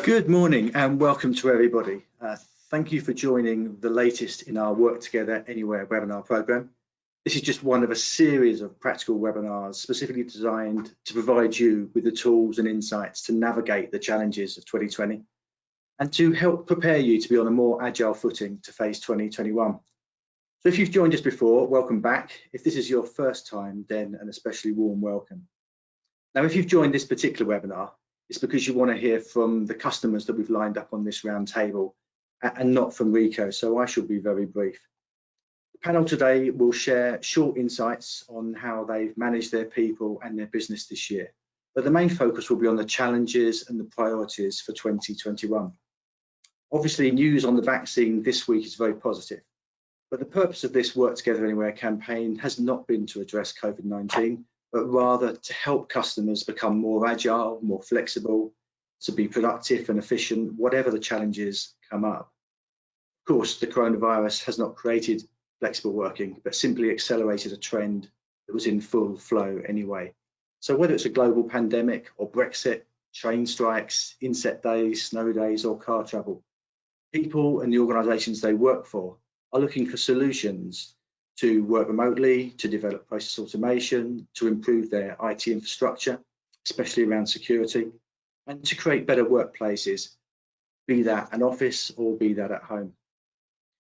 Good morning and welcome to everybody. Thank you for joining the latest in our Work Together Anywhere webinar program. This is just one of a series of practical webinars specifically designed to provide you with the tools and insights to navigate the challenges of 2020 and to help prepare you to be on a more agile footing to face 2021. So if you've joined us before, welcome back. If this is your first time, then an especially warm welcome. Now, if you've joined this particular webinar, it's because you want to hear from the customers that we've lined up on this roundtable and not from Rico, so I shall be very brief. The panel today will share short insights on how they've managed their people and their business this year, but the main focus will be on the challenges and the priorities for 2021. Obviously, news on the vaccine this week is very positive, but the purpose of this Work Together Anywhere campaign has not been to address COVID-19, but rather to help customers become more agile, more flexible, to be productive and efficient, whatever the challenges come up. Of course, the coronavirus has not created flexible working, but simply accelerated a trend that was in full flow anyway. So whether it's a global pandemic or Brexit, train strikes, inset days, snow days, or car trouble, people and the organisations they work for are looking for solutions to work remotely, to develop process automation, to improve their IT infrastructure, especially around security, and to create better workplaces, be that an office or be that at home.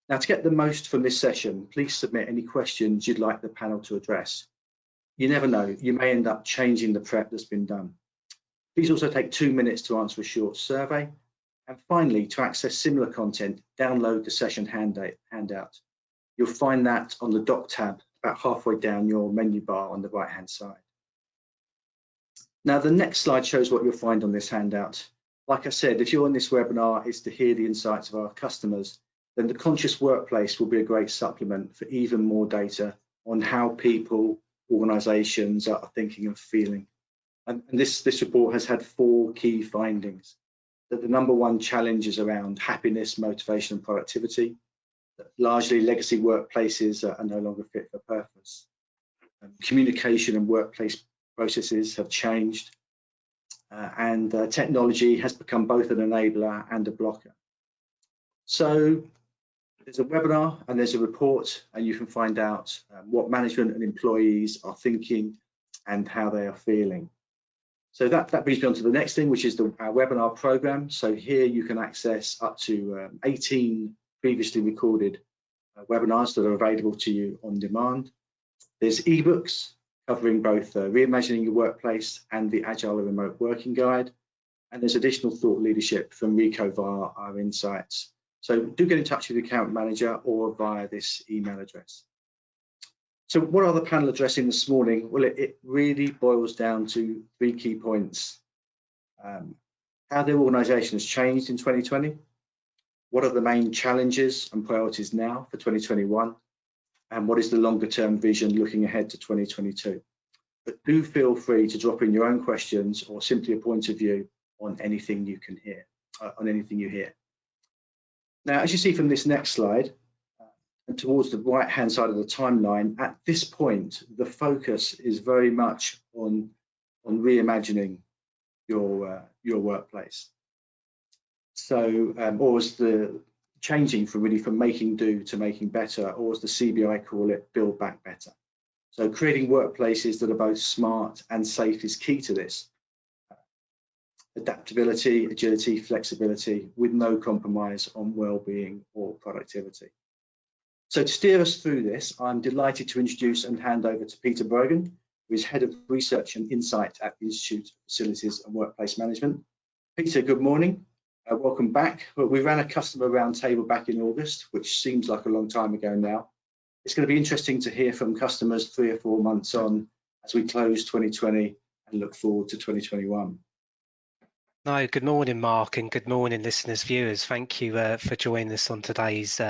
Now, to get the most from this session, please submit any questions you'd like the panel to address. You never know, you may end up changing the prep that's been done. Please also take 2 minutes to answer a short survey. And finally, to access similar content, download the session handout. You'll find that on the Doc tab about halfway down your menu bar on the right-hand side. Now, the next slide shows what you'll find on this handout. Like I said, if you're on this webinar, it's to hear the insights of our customers, then the Conscious Workplace will be a great supplement for even more data on how people, organisations are thinking and feeling. And this report has had 4 key findings. That the #1 challenge is around happiness, motivation and productivity. Largely legacy workplaces are no longer fit for purpose. Communication and workplace processes have changed, and technology has become both an enabler and a blocker. So there's a webinar and there's a report, and you can find out what management and employees are thinking and how they are feeling. So that brings me on to the next thing, which is our webinar program. So here you can access up to 18 previously recorded webinars that are available to you on demand. There's ebooks covering both Reimagining Your Workplace and the Agile and Remote Working Guide. And there's additional thought leadership from Rico via our insights. So do get in touch with the account manager or via this email address. So what are the panel addressing this morning? Well, it really boils down to 3 key points. How their organisation has changed in 2020. What are the main challenges and priorities now for 2021? And what is the longer term vision looking ahead to 2022? But do feel free to drop in your own questions or simply a point of view on anything you can hear, Now, as you see from this next slide, and towards the right-hand side of the timeline, at this point, the focus is very much on reimagining your workplace. So, or as the changing from making do to making better, or as the CBI call it, build back better. So creating workplaces that are both smart and safe is key to this. Adaptability, agility, flexibility, with no compromise on well-being or productivity. So to steer us through this, I'm delighted to introduce and hand over to Peter Brogan, who is Head of Research and Insight at the Institute of Facilities and Workplace Management. Peter, good morning. Welcome back. We ran a customer roundtable back in August, which seems like a long time ago now. It's going to be interesting to hear from customers 3 or 4 months on as we close 2020 and look forward to 2021. No, good morning, Mark, and good morning, listeners, viewers. Thank you for joining us on today's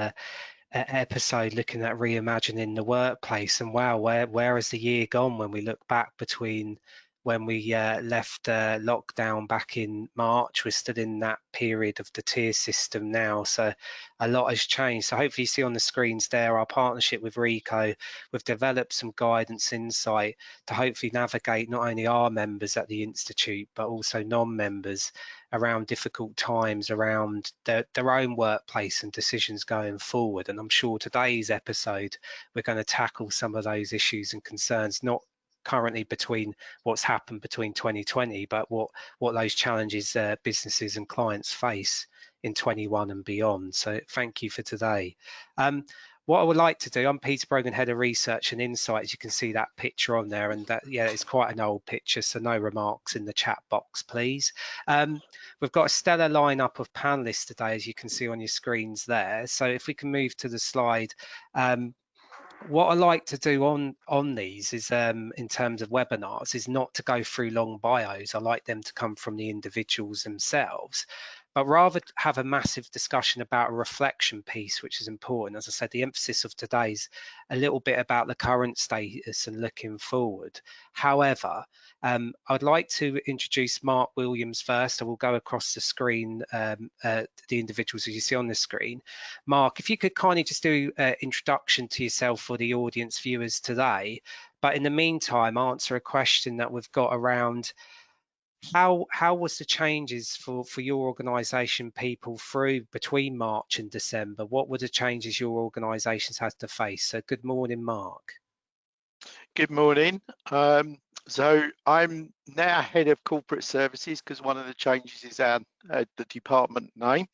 episode looking at reimagining the workplace. And wow, where has the year gone when we look back between when we left lockdown back in March. We're still in that period of the tier system now, so a lot has changed. So hopefully you see on the screens there our partnership with Rico. We've developed some guidance insight to hopefully navigate not only our members at the Institute, but also non-members around difficult times around their own workplace and decisions going forward. And I'm sure today's episode, we're going to tackle some of those issues and concerns, not currently between what's happened between 2020, but what those challenges businesses and clients face in 21 and beyond. So thank you for today. What I would like to do, I'm Peter Brogan, Head of Research and Insights. You can see that picture on there, and that, yeah, it's quite an old picture, so no remarks in the chat box, please. We've got a stellar lineup of panelists today, as you can see on your screens there. So if we can move to the slide. What I like to do on these is, in terms of webinars, is not to go through long bios. I like them to come from the individuals themselves, but rather have a massive discussion about a reflection piece, which is important. As I said, the emphasis of today is a little bit about the current status and looking forward. However, I'd like to introduce Mark Williams first. I will go across the screen, the individuals as you see on the screen. Mark, if you could kindly just do an introduction to yourself for the audience viewers today, but in the meantime, answer a question that we've got around how was the changes for your organisation people through between March and December? What were the changes your organisations had to face? So good morning, Mark. Good morning. So I'm now head of corporate services because one of the changes is the department name.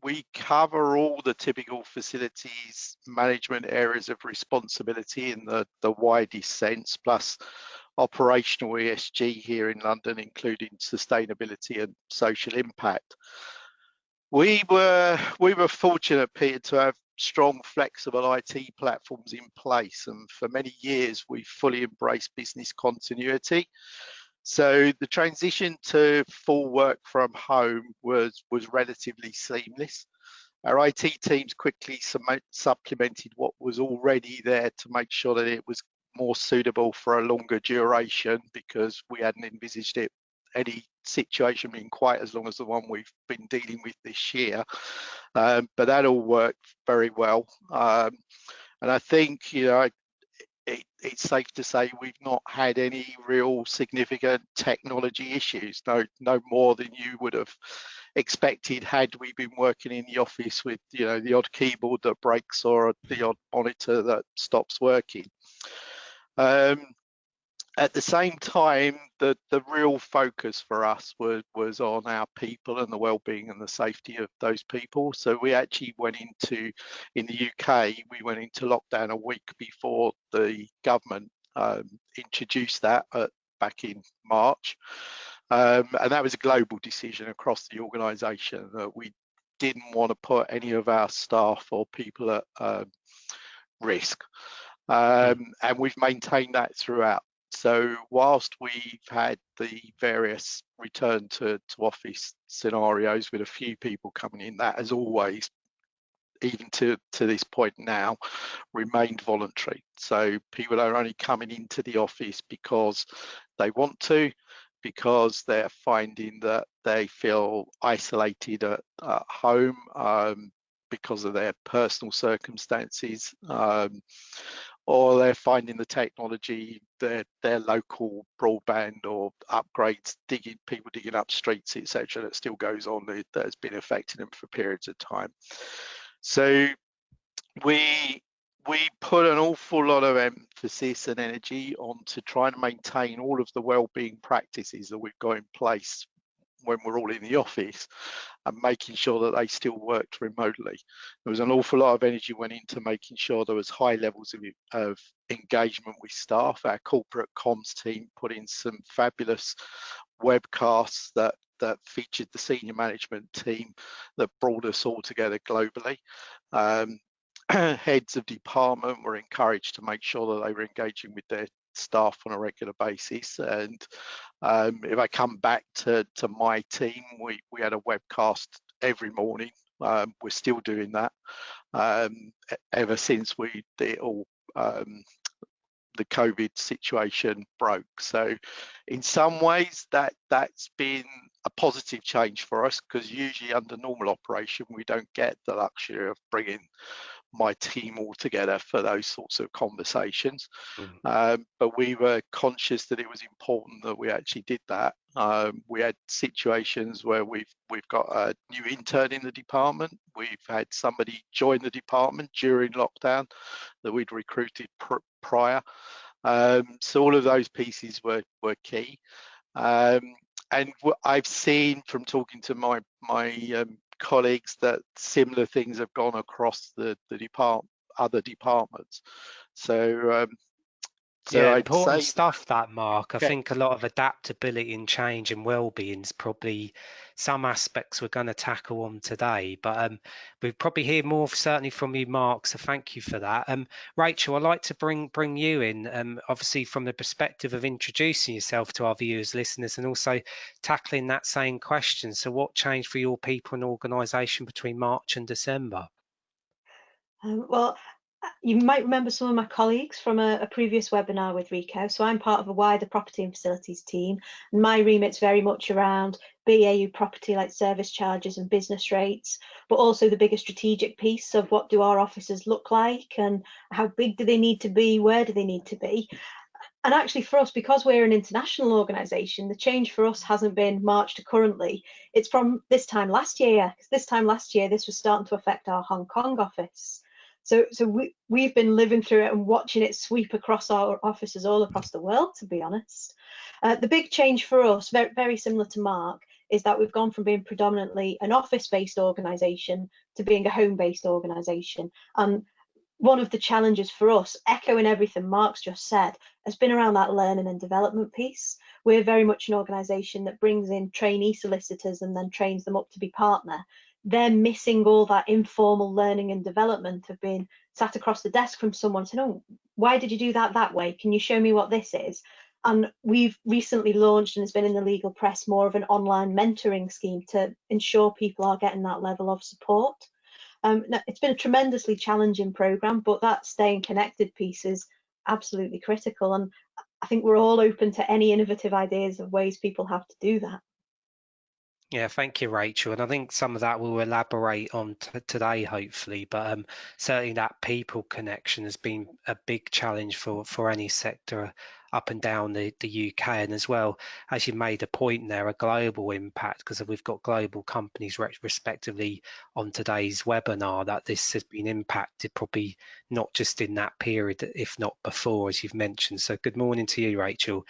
We cover all the typical facilities management areas of responsibility in the widest sense, plus operational ESG here in London, including sustainability and social impact. We were fortunate, Peter, to have strong, flexible IT platforms in place, and for many years we fully embraced business continuity. So the transition to full work from home was relatively seamless. Our IT teams quickly supplemented what was already there to make sure that it was more suitable for a longer duration, because we hadn't envisaged any situation being quite as long as the one we've been dealing with this year. But that all worked very well. And I think, you know, it's safe to say we've not had any real significant technology issues, no more than you would have expected had we been working in the office with, you know, the odd keyboard that breaks or the odd monitor that stops working. At the same time, the real focus for us was on our people and the well-being and the safety of those people. So we actually went into, in the UK, we went into lockdown a week before the government introduced that back in March. And that was a global decision across the organisation that we didn't want to put any of our staff or people at risk. And we've maintained that throughout. So whilst we've had the various return to office scenarios with a few people coming in, that has always, even to this point now, remained voluntary. So people are only coming into the office because they want to, because they're finding that they feel isolated at home because of their personal circumstances, or they're finding the technology, their local broadband or upgrades, people digging up streets, etc., that still goes on, that has been affecting them for periods of time. So we put an awful lot of emphasis and energy on to try and maintain all of the well-being practices that we've got in place when we're all in the office, and making sure that they still worked remotely. There was an awful lot of energy went into making sure there was high levels of engagement with staff. Our corporate comms team put in some fabulous webcasts that featured the senior management team that brought us all together globally. Heads of department were encouraged to make sure that they were engaging with their staff on a regular basis. And if I come back to my team, we had a webcast every morning. We're still doing that ever since we did all the COVID situation broke. So in some ways that's been a positive change for us, because usually under normal operation we don't get the luxury of bringing my team all together for those sorts of conversations. But we were conscious that it was important that we actually did that. We had situations where we've got a new intern in the department. We've had somebody join the department during lockdown that we'd recruited prior. So all of those pieces were key. And I've seen from talking to my colleagues that similar things have gone across the other departments. So yeah, I'd important say stuff that, Mark. I yeah. think a lot of adaptability and change and well-being is probably some aspects we're going to tackle on today, but we'll probably hear more certainly from you, Mark, so thank you for that. Rachel, I'd like to bring you in, obviously from the perspective of introducing yourself to our viewers, listeners, and also tackling that same question. So what changed for your people and organisation between March and December? Well, you might remember some of my colleagues from a previous webinar with Rico. So I'm part of a wider property and facilities team, and my remit's very much around BAU property like service charges and business rates, but also the bigger strategic piece of what do our offices look like and how big do they need to be, where do they need to be. And actually for us, because we're an international organisation, the change for us hasn't been March to currently. It's from this time last year, because this time last year, this was starting to affect our Hong Kong office. So we've been living through it and watching it sweep across our offices all across the world, to be honest. The big change for us, very, very similar to Mark, is that we've gone from being predominantly an office-based organisation to being a home-based organisation. And one of the challenges for us, echoing everything Mark's just said, has been around that learning and development piece. We're very much an organisation that brings in trainee solicitors and then trains them up to be partner. They're missing all that informal learning and development of being sat across the desk from someone saying, oh, why did you do that way? Can you show me what this is? And we've recently launched, and it's been in the legal press, more of an online mentoring scheme to ensure people are getting that level of support. It's been a tremendously challenging programme, but that staying connected piece is absolutely critical. And I think we're all open to any innovative ideas of ways people have to do that. Yeah, thank you, Rachel. And I think some of that we'll elaborate on today, hopefully. But certainly that people connection has been a big challenge for any sector up and down the UK, and as well, as you made a point there, a global impact, because we've got global companies respectively on today's webinar, that this has been impacted probably not just in that period, if not before, as you've mentioned. So good morning to you, Rachel.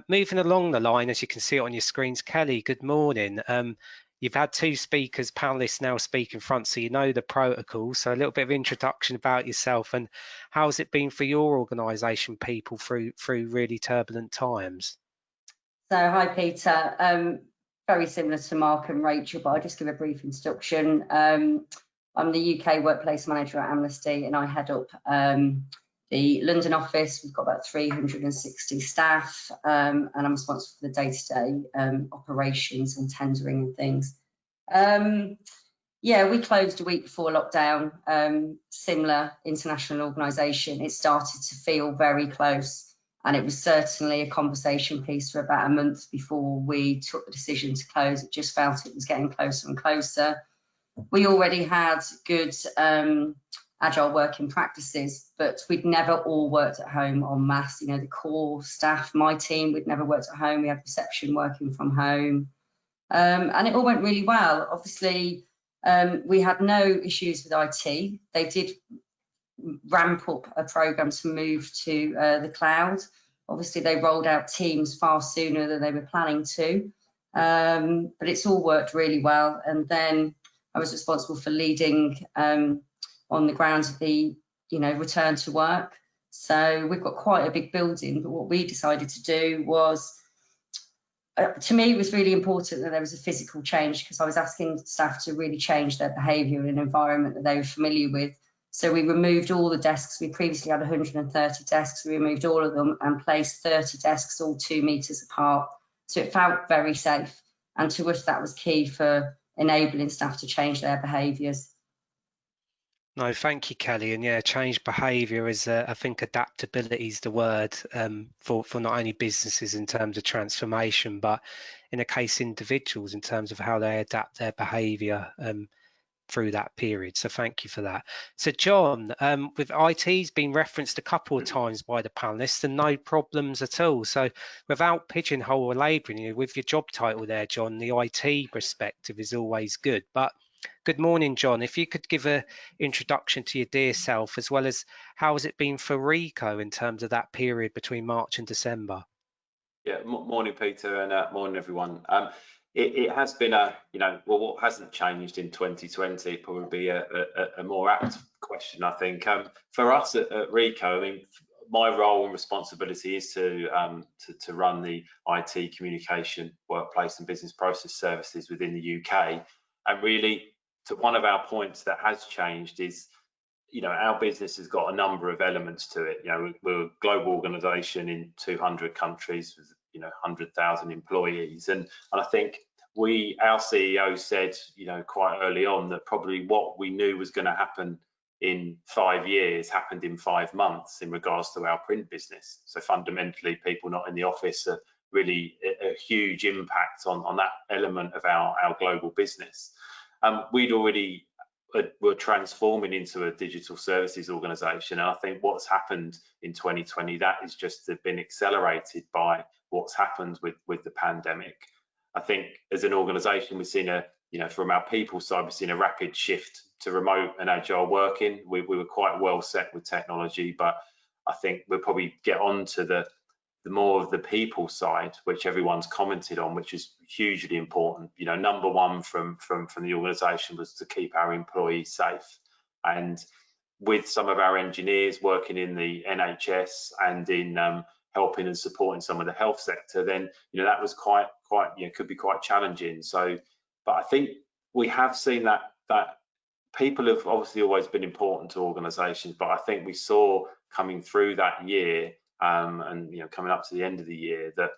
Moving along the line, as you can see on your screens, Kelly, good morning. You've had two speakers, panelists now speak in front, so you know the protocol. So a little bit of introduction about yourself and how's it been for your organisation, people, through really turbulent times? So hi, Peter. Very similar to Mark and Rachel, but I'll just give a brief introduction. I'm the UK Workplace Manager at Unlisted, and I head up the London office. We've got about 360 staff, and I'm responsible for the day-to-day operations and tendering and things. Yeah, we closed a week before lockdown. Similar international organisation. It started to feel very close, and it was certainly a conversation piece for about a month before we took the decision to close. It just felt it was getting closer and closer. We already had good agile working practices, but we'd never all worked at home en masse. You know, the core staff, my team, we'd never worked at home. We had reception working from home, and it all went really well. Obviously, we had no issues with IT. They did ramp up a program to move to the cloud. Obviously, they rolled out Teams far sooner than they were planning to, but it's all worked really well. And then I was responsible for leading on the grounds of the, return to work. So we've got quite a big building, but what we decided to do was, to me, it was really important that there was a physical change, because I was asking staff to really change their behaviour in an environment that they were familiar with. So we removed all the desks. We previously had 130 desks. We removed all of them and placed 30 desks, all 2 metres apart. So it felt very safe. And to us, that was key for enabling staff to change their behaviours. No, thank you, Kelly. And yeah, change behaviour is, I think, adaptability is the word for not only businesses in terms of transformation, but in a case individuals in terms of how they adapt their behaviour through that period. So thank you for that. So John, with IT's been referenced a couple of times by the panelists and no problems at all. So without pigeonhole or labelling you, with your job title there, John, the IT perspective is always good. But good morning, John. If you could give an introduction to your dear self, as well as how has it been for Rico in terms of that period between March and December? Yeah, morning, Peter, and morning, everyone. It has been well, what hasn't changed in 2020? Probably a more apt question, I think. For us at Rico, I mean, my role and responsibility is to run the IT, communication, workplace, and business process services within the UK. And really, one of our points that has changed is, our business has got a number of elements to it. We're a global organisation in 200 countries with 100,000 employees, and I think our CEO said quite early on that probably what we knew was going to happen in 5 years happened in 5 months in regards to our print business. So fundamentally, people not in the office are really a huge impact on that element of our global business. We'd already were transforming into a digital services organisation, and I think what's happened in 2020, that is just been accelerated by what's happened with the pandemic. I think as an organisation, we've seen from our people side, we've seen a rapid shift to remote and agile working. We were quite well set with technology, but I think we'll probably get on to the more of the people side, which everyone's commented on, which is hugely important. Number one from the organisation was to keep our employees safe, and with some of our engineers working in the NHS and in helping and supporting some of the health sector, then that was quite could be quite challenging. So, but I think we have seen that people have obviously always been important to organisations, but I think we saw coming through that year and coming up to the end of the year that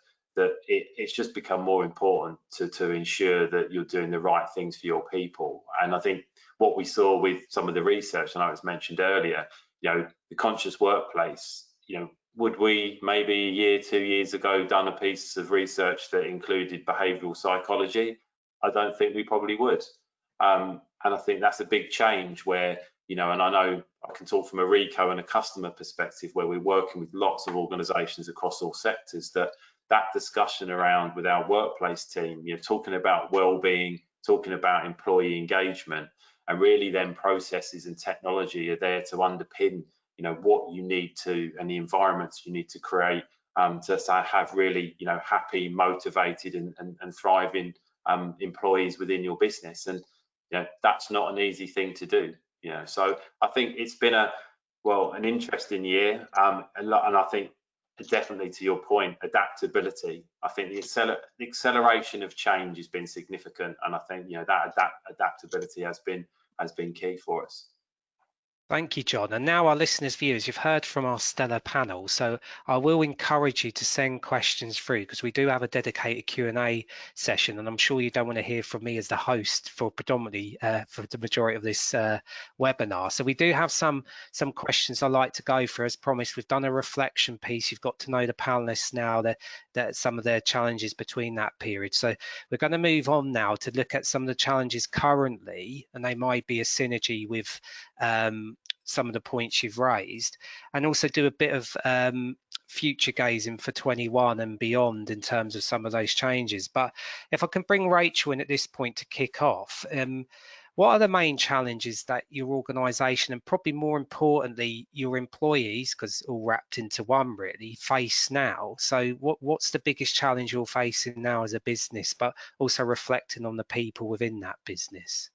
it's just become more important to ensure that you're doing the right things for your people. And I think what we saw with some of the research, and I was mentioned earlier, the conscious workplace, would we maybe a year, 2 years ago done a piece of research that included behavioural psychology? I don't think we probably would. And I think that's a big change where, and I know I can talk from a Rico and a customer perspective where we're working with lots of organisations across all sectors, that discussion around with our workplace team, talking about well-being, talking about employee engagement, and really then processes and technology are there to underpin, what you need to, and the environments you need to create to have really, happy, motivated and thriving employees within your business. And that's not an easy thing to do. So I think it's been an interesting year, and I think definitely to your point, adaptability. I think the acceleration of change has been significant, and I think that adaptability has been key for us. Thank you, John. And now our listeners, viewers, you've heard from our stellar panel. So I will encourage you to send questions through, because we do have a dedicated Q&A session, and I'm sure you don't want to hear from me as the host for predominantly for the majority of this webinar. So we do have some questions I'd like to go through. As promised, we've done a reflection piece. You've got to know the panelists now, that some of their challenges between that period. So we're going to move on now to look at some of the challenges currently, and they might be a synergy with some of the points you've raised, and also do a bit of future gazing for 21 and beyond in terms of some of those changes. But if I can bring Rachel in at this point to kick off, what are the main challenges that your organisation, and probably more importantly your employees, because all wrapped into one really, face now? So what's the biggest challenge you're facing now as a business, but also reflecting on the people within that business?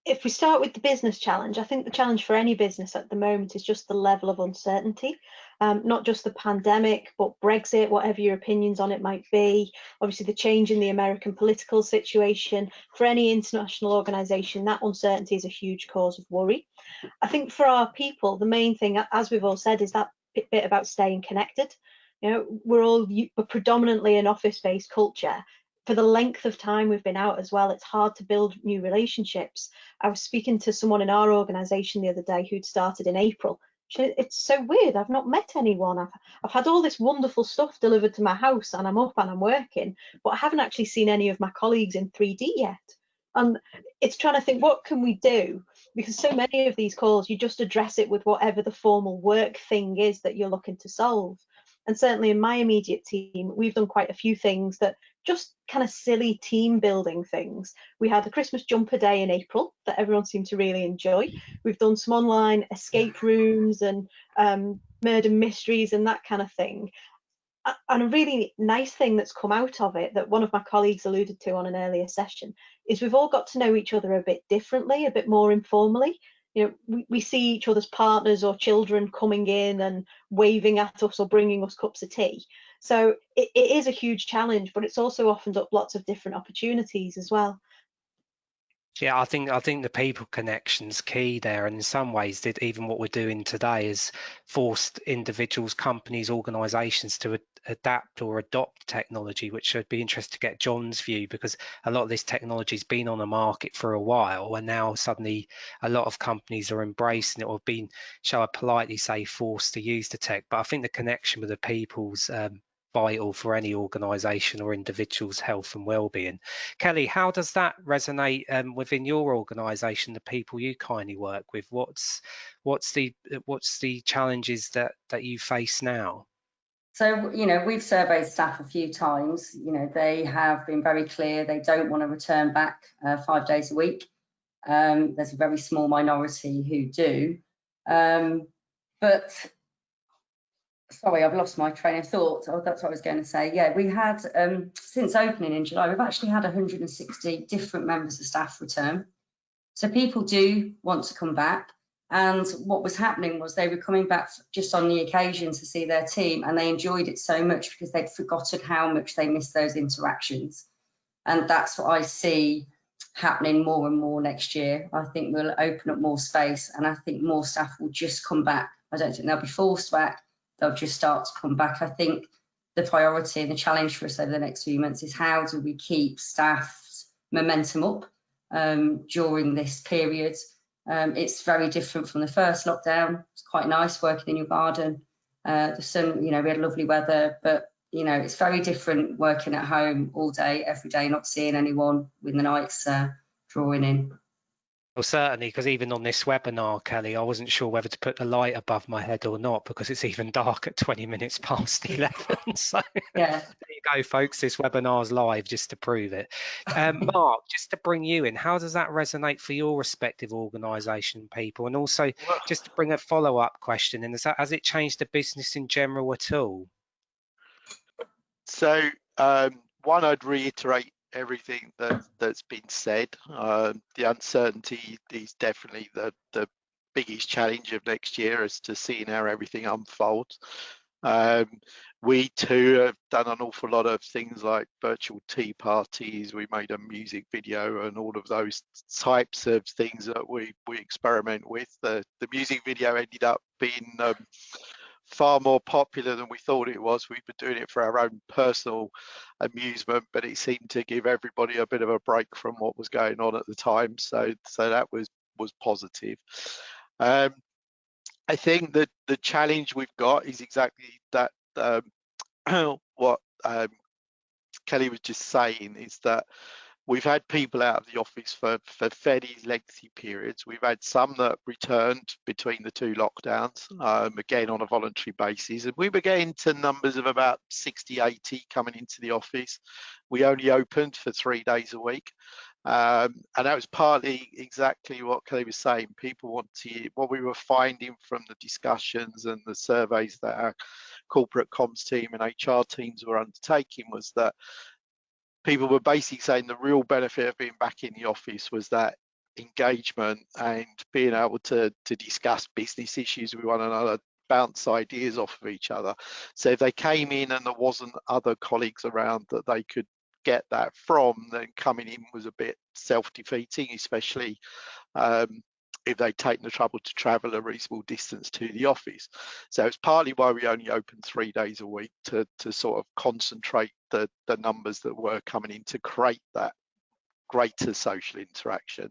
If we start with the business challenge, I think the challenge for any business at the moment is just the level of uncertainty, not just the pandemic, but Brexit, whatever your opinions on it might be. Obviously, the change in the American political situation. For any international organisation, that uncertainty is a huge cause of worry. I think for our people, the main thing, as we've all said, is that bit about staying connected. We're predominantly an office-based culture. for the length of time we've been out as well, it's hard to build new relationships. I was speaking to someone in our organisation the other day who'd started in April. It's so weird, I've not met anyone. I've had all this wonderful stuff delivered to my house and I'm up and I'm working, but I haven't actually seen any of my colleagues in 3D yet. And it's trying to think, what can we do? Because so many of these calls, you just address it with whatever the formal work thing is that you're looking to solve. And certainly in my immediate team, we've done quite a few things that just kind of silly team building things. We had a Christmas jumper day in April that everyone seemed to really enjoy. We've done some online escape rooms and murder mysteries and that kind of thing. And a really nice thing that's come out of it that one of my colleagues alluded to on an earlier session is we've all got to know each other a bit differently, a bit more informally. You know, we see each other's partners or children coming in and waving at us or bringing us cups of tea. So it is a huge challenge, but it's also opened up lots of different opportunities as well. Yeah, I think the people connection's key there, and in some ways, that even what we're doing today is forced individuals, companies, organisations to adapt or adopt technology, which I'd be interested to get John's view, because a lot of this technology's been on the market for a while, and now suddenly a lot of companies are embracing it or being, shall I politely say, forced to use the tech. But I think the connection with the people's vital for any organisation or individual's health and well-being. Kelly, how does that resonate within your organisation, the people you kindly work with? What's the challenges that you face now? So, you know, we've surveyed staff a few times. You know, they have been very clear they don't want to return back 5 days a week. There's a very small minority who do. But sorry, I've lost my train of thought. Oh, that's what I was going to say. Yeah, we had, since opening in July, we've actually had 160 different members of staff return. So people do want to come back. And what was happening was they were coming back just on the occasion to see their team, and they enjoyed it so much because they'd forgotten how much they missed those interactions. And that's what I see happening more and more next year. I think we'll open up more space, and I think more staff will just come back. I don't think they'll be forced back. They'll just start to come back. I think the priority and the challenge for us over the next few months is how do we keep staff's momentum up during this period. It's very different from the first lockdown. It's quite nice working in your garden. The sun, you know, we had lovely weather, but you know, it's very different working at home all day, every day, not seeing anyone with the nights drawing in. Well, certainly, because even on this webinar, Kelly, I wasn't sure whether to put the light above my head or not, because it's even dark at 20 minutes past 11. So yeah. There you go, folks. This webinar's live just to prove it. Mark, just to bring you in, how does that resonate for your respective organisation people? And also, just to bring a follow-up question, and has it changed the business in general at all? So, one, I'd reiterate everything that's been said. The uncertainty is definitely the biggest challenge of next year, as to seeing how everything unfolds. We too have done an awful lot of things like virtual tea parties. We made a music video and all of those types of things that we experiment with. The music video ended up being far more popular than we thought it was. We've been doing it for our own personal amusement, but it seemed to give everybody a bit of a break from what was going on at the time. So that was positive. I think that the challenge we've got is exactly that. What Kelly was just saying is that we've had people out of the office for fairly lengthy periods. We've had some that returned between the two lockdowns, again on a voluntary basis. And we were getting to numbers of about 60, 80 coming into the office. We only opened for 3 days a week. And that was partly exactly what Kelly was saying. People wanted, what we were finding from the discussions and the surveys that our corporate comms team and HR teams were undertaking, was that people were basically saying the real benefit of being back in the office was that engagement and being able to discuss business issues with one another, bounce ideas off of each other. So if they came in and there wasn't other colleagues around that they could get that from, then coming in was a bit self-defeating, especially if they'd taken the trouble to travel a reasonable distance to the office. So it's partly why we only opened 3 days a week, to sort of concentrate the numbers that were coming in to create that greater social interaction.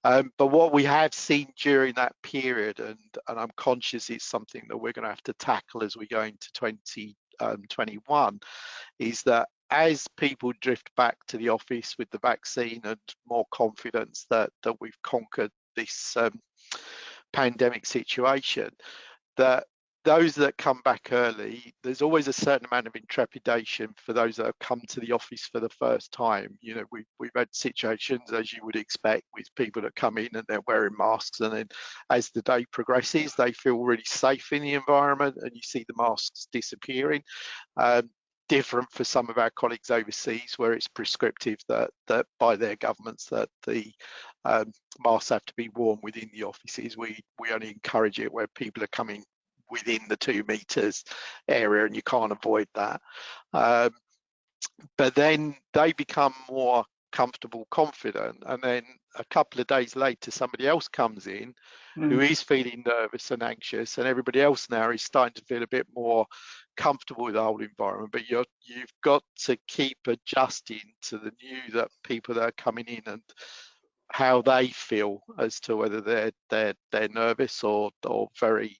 But what we have seen during that period, and I'm conscious it's something that we're going to have to tackle as we go into 2021, is that as people drift back to the office with the vaccine and more confidence that we've conquered this pandemic situation, that those that come back early, there's always a certain amount of intrepidation for those that have come to the office for the first time. You know, we've had situations, as you would expect, with people that come in and they're wearing masks, and then as the day progresses, they feel really safe in the environment, and you see the masks disappearing. Different for some of our colleagues overseas, where it's prescriptive that by their governments that the masks have to be worn within the offices. We only encourage it where people are coming within the 2 meters area, and you can't avoid that. But then they become more comfortable, confident, and then a couple of days later somebody else comes in who is feeling nervous and anxious, and everybody else now is starting to feel a bit more comfortable with the whole environment. But you've got to keep adjusting to the new that people that are coming in and how they feel as to whether they're nervous or very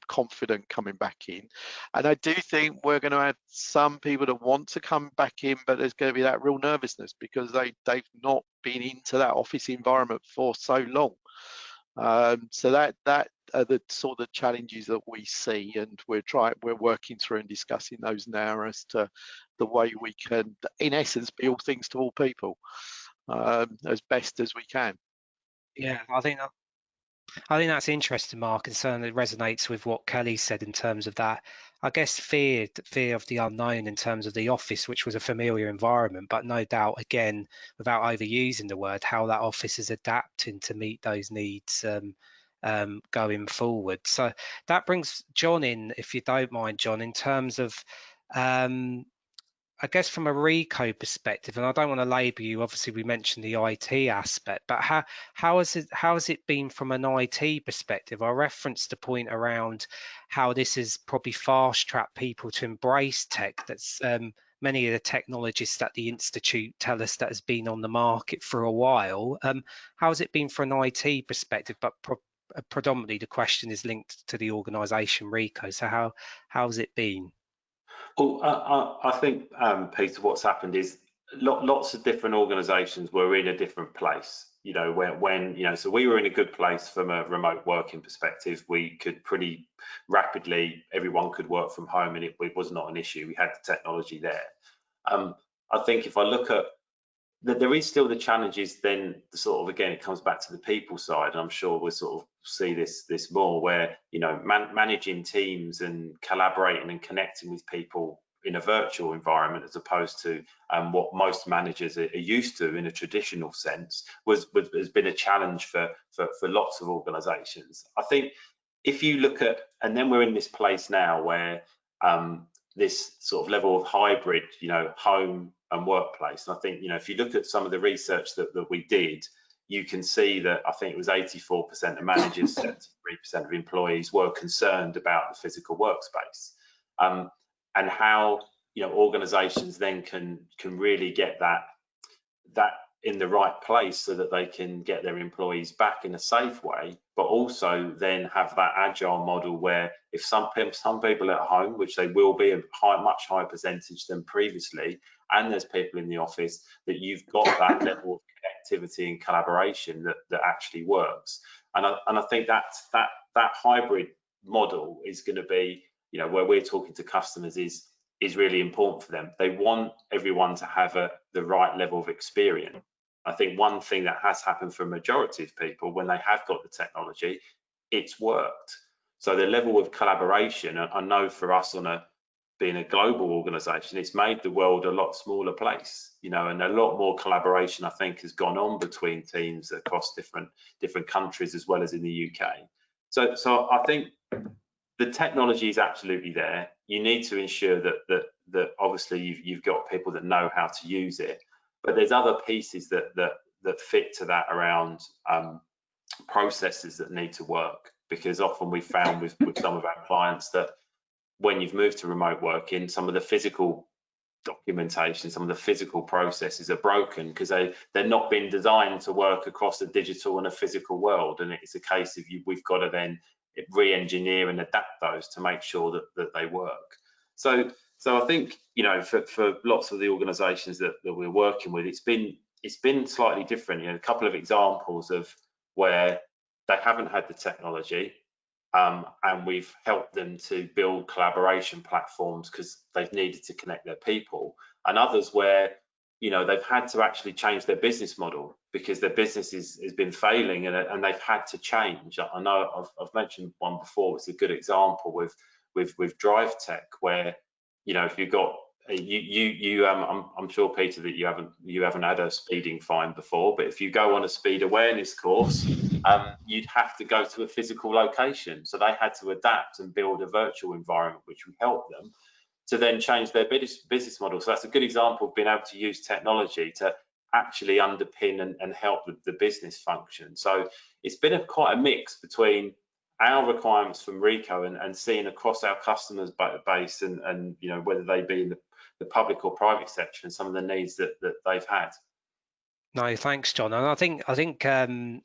confident coming back in. And I do think we're going to have some people that want to come back in, but there's going to be that real nervousness because they've not been into that office environment for so long. So that are the sort of challenges that we see, and we're working through and discussing those now as to the way we can, in essence, be all things to all people as best as we can. Yeah, I think that's interesting, Mark, and certainly resonates with what Kelly said in terms of that. I guess fear of the unknown in terms of the office, which was a familiar environment, but no doubt, again, without overusing the word, how that office is adapting to meet those needs going forward. So that brings John in, if you don't mind, John, in terms of I guess from a RECO perspective, and I don't want to label you, obviously we mentioned the IT aspect, but how has it been from an IT perspective? I referenced the point around how this has probably fast-tracked people to embrace tech. That's many of the technologists at the Institute tell us that has been on the market for a while. How has it been from an IT perspective? But predominantly the question is linked to the organisation RECO. So how has it been? Well, I think, Peter, what's happened is lots of different organisations were in a different place. You know, when so we were in a good place from a remote working perspective. We could pretty rapidly, everyone could work from home, and it was not an issue. We had the technology there. I think if I look at there is still the challenges, then sort of, again, it comes back to the people side, and I'm sure we'll sort of see this more where, you know, managing teams and collaborating and connecting with people in a virtual environment as opposed to what most managers are used to in a traditional sense has been a challenge for lots of organizations. I think if you look at, and then we're in this place now where this sort of level of hybrid, you know, home and workplace. And I think, you know, if you look at some of the research that we did, you can see that I think it was 84% of managers, 73% of employees were concerned about the physical workspace, and how, you know, organizations then can really get that in the right place so that they can get their employees back in a safe way, but also then have that agile model where if some people are at home, which they will be a much higher percentage than previously, and there's people in the office, that you've got that level of connectivity and collaboration that actually works. And I think that hybrid model is going to be, you know, where we're talking to customers is really important for them. They want everyone to have the right level of experience. I think one thing that has happened for a majority of people, when they have got the technology, it's worked. So the level of collaboration, I know for us being a global organization, it's made the world a lot smaller place, you know, and a lot more collaboration, I think, has gone on between teams across different countries as well as in the UK. So I think the technology is absolutely there. You need to ensure that obviously you've got people that know how to use it, but there's other pieces that fit to that around processes that need to work, because often we found with some of our clients that when you've moved to remote working, some of the physical documentation, some of the physical processes are broken because they're not been designed to work across a digital and a physical world, and it's a case of we've got to then re-engineer and adapt those to make sure that they work. So I think, you know, for lots of the organizations that we're working with, it's been slightly different. You know, a couple of examples of where they haven't had the technology, and we've helped them to build collaboration platforms because they've needed to connect their people, and others where, you know, they've had to actually change their business model because their business has been failing, and they've had to change. I know I've mentioned one before. It's a good example with Drive Tech, where, you know, if you've got I'm sure, Peter, that you haven't had a speeding fine before, but if you go on a speed awareness course, you'd have to go to a physical location. So they had to adapt and build a virtual environment, which would help them to then change their business model. So that's a good example of being able to use technology to actually underpin and help the business function. So it's been quite a mix between our requirements from Rico and seeing across our customers base and you know, whether they be in the public or private sector, and some of the needs that they've had. No, thanks, John. And I think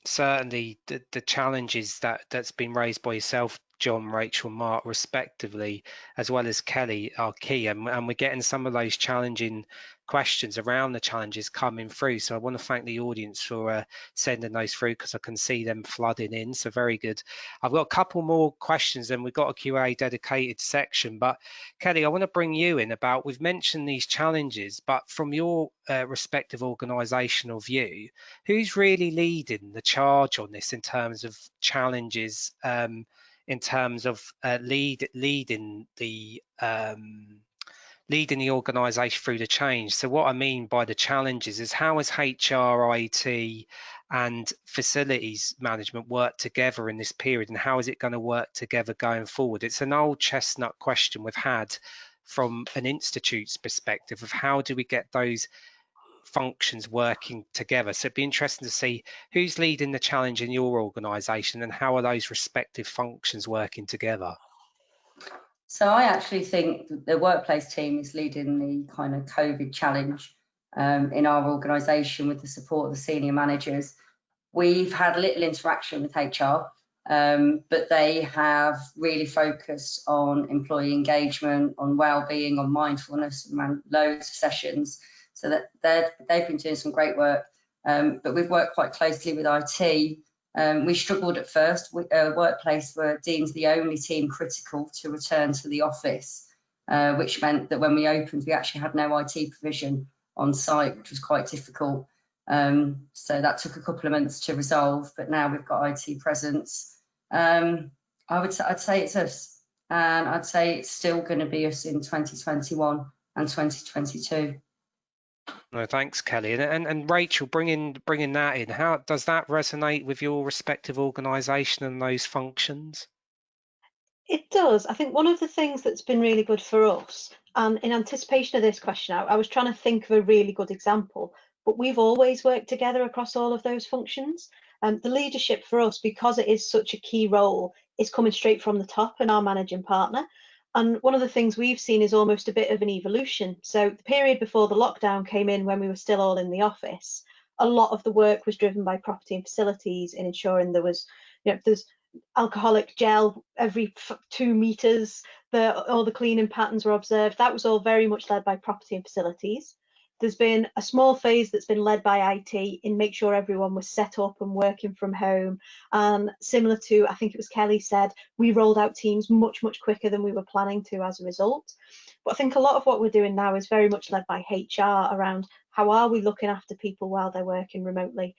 certainly the challenges that's been raised by yourself, John, Rachel, Mark, respectively, as well as Kelly, are key, and we're getting some of those challenging questions around the challenges coming through. So I want to thank the audience for sending those through, because I can see them flooding in. So very good. I've got a couple more questions, and we've got a QA dedicated section. But Kelly, I want to bring you in about, we've mentioned these challenges, but from your respective organisational view, who's really leading the charge on this in terms of challenges, in terms of leading the organisation through the change? So what I mean by the challenges is, how has HR, IT and facilities management work together in this period, and how is it going to work together going forward? It's an old chestnut question we've had from an institute's perspective of how do we get those functions working together. So it'd be interesting to see who's leading the challenge in your organisation and how are those respective functions working together. So I actually think the workplace team is leading the kind of COVID challenge in our organisation with the support of the senior managers. We've had little interaction with HR, but they have really focused on employee engagement, on well-being, on mindfulness, and ran loads of sessions. So that they've been doing some great work, but we've worked quite closely with IT. We struggled at first. Workplace were deemed the only team critical to return to the office, which meant that when we opened, we actually had no IT provision on site, which was quite difficult. So that took a couple of months to resolve, but now we've got IT presence. I'd say it's us, and I'd say it's still going to be us in 2021 and 2022. No, thanks, Kelly. And Rachel, bringing that in, how does that resonate with your respective organisation and those functions? It does. I think one of the things that's been really good for us, and in anticipation of this question, I was trying to think of a really good example, but we've always worked together across all of those functions. The leadership for us, because it is such a key role, is coming straight from the top and our managing partner. And one of the things we've seen is almost a bit of an evolution. So the period before the lockdown came in, when we were still all in the office, a lot of the work was driven by property and facilities in ensuring there was, you know, there's alcoholic gel every 2 meters, all the cleaning patterns were observed. That was all very much led by property and facilities. There's been a small phase that's been led by IT in make sure everyone was set up and working from home. And similar to, I think it was Kelly said, we rolled out Teams much quicker than we were planning to as a result. But I think a lot of what we're doing now is very much led by HR around how are we looking after people while they're working remotely.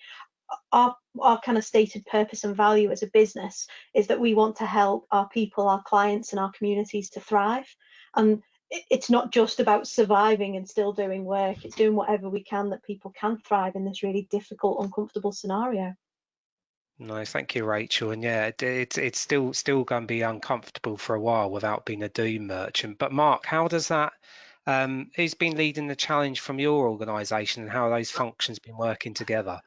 Our kind of stated purpose and value as a business is that we want to help our people, our clients and our communities to thrive. And it's not just about surviving and still doing work, it's doing whatever we can that people can thrive in this really difficult, uncomfortable scenario. No, thank you, Rachel. And yeah, it's still going to be uncomfortable for a while without being a doom merchant. But Mark, how does that, who's been leading the challenge from your organisation, and how are those functions been working together?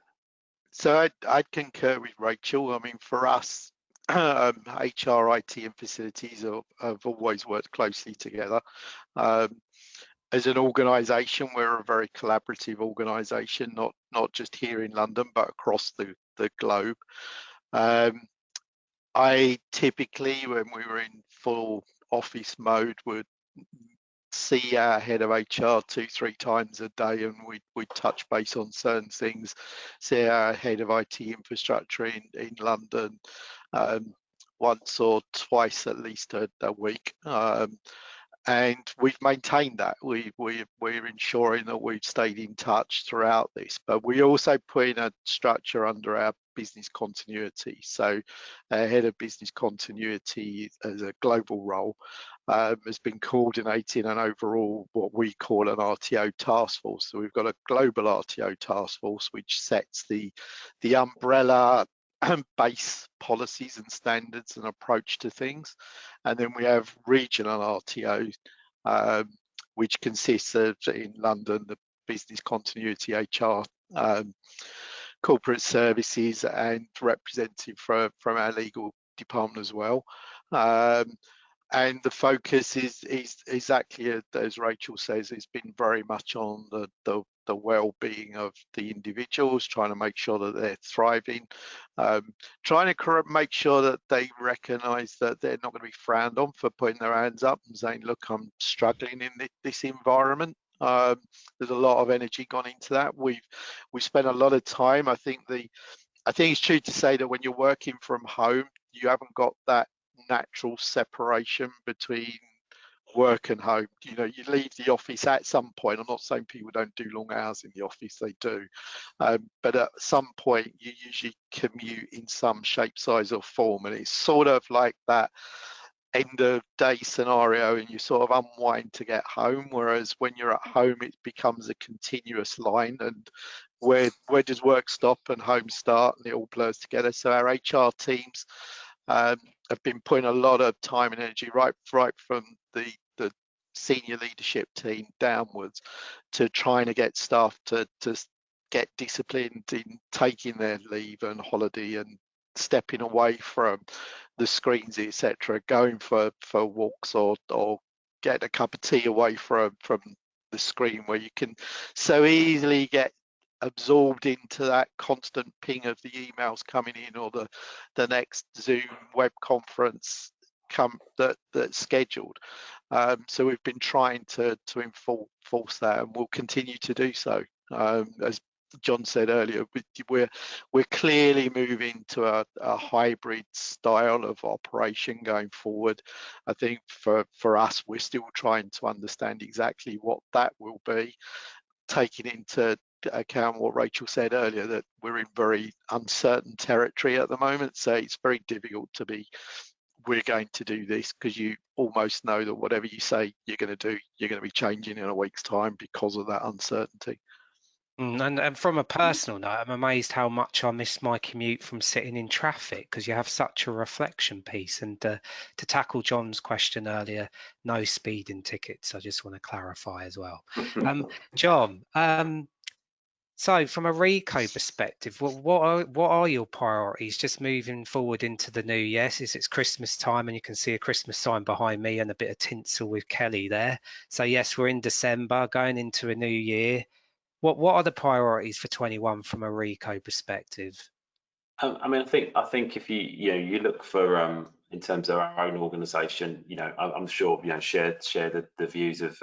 So I'd concur with Rachel. I mean, for us, HR, IT and facilities have always worked closely together. As an organisation, we're a very collaborative organisation, not just here in London, but across the globe. I typically, when we were in full office mode, would see our head of HR 2-3 times a day, and we'd touch base on certain things. See our head of IT infrastructure in London once or twice at least a week. And we've maintained that. We're ensuring that we've stayed in touch throughout this, but we also put in a structure under our business continuity. So our head of business continuity as a global role has been coordinating an overall what we call an RTO task force. So we've got a global RTO task force which sets the umbrella base policies and standards and approach to things, and then we have regional RTO, which consists of, in London, the business continuity, HR, corporate services, and representative from our legal department as well. And the focus is exactly as Rachel says. It's been very much on the well-being of the individuals, trying to make sure that they're thriving, trying to make sure that they recognise that they're not going to be frowned on for putting their hands up and saying, "Look, I'm struggling in this environment." There's a lot of energy gone into that. We've spent a lot of time. I think it's true to say that when you're working from home, you haven't got that natural separation between work and home. You know, you leave the office at some point. I'm not saying people don't do long hours in the office, they do, but at some point you usually commute in some shape, size or form, and it's sort of like that end of day scenario, and you sort of unwind to get home. Whereas when you're at home, it becomes a continuous line, and where does work stop and home start, and it all blurs together. So our HR teams have been putting a lot of time and energy right from the senior leadership team downwards to trying to get staff to get disciplined in taking their leave and holiday and stepping away from the screens, etc., going for walks or get a cup of tea away from the screen, where you can so easily get absorbed into that constant ping of the emails coming in or the next Zoom web conference that's scheduled. So we've been trying to enforce that, and we'll continue to do so. As John said earlier, we're clearly moving to a hybrid style of operation going forward. I think for us, we're still trying to understand exactly what that will be, taking into account what Rachel said earlier, that we're in very uncertain territory at the moment. So it's very difficult to be, we're going to do this, because you almost know that whatever you say you're going to do, you're going to be changing in a week's time because of that uncertainty. And from a personal note, I'm amazed how much I miss my commute from sitting in traffic, because you have such a reflection piece. And to tackle John's question earlier, no speeding tickets, I just want to clarify as well. John, so from a Rico perspective, what are your priorities just moving forward into the new year? It's Christmas time, and you can see a Christmas sign behind me and a bit of tinsel with Kelly there. So yes, we're in December going into a new year. What are the priorities for 21 from a Rico perspective? I mean, I think if you look for in terms of our own organisation, I'm sure share the views of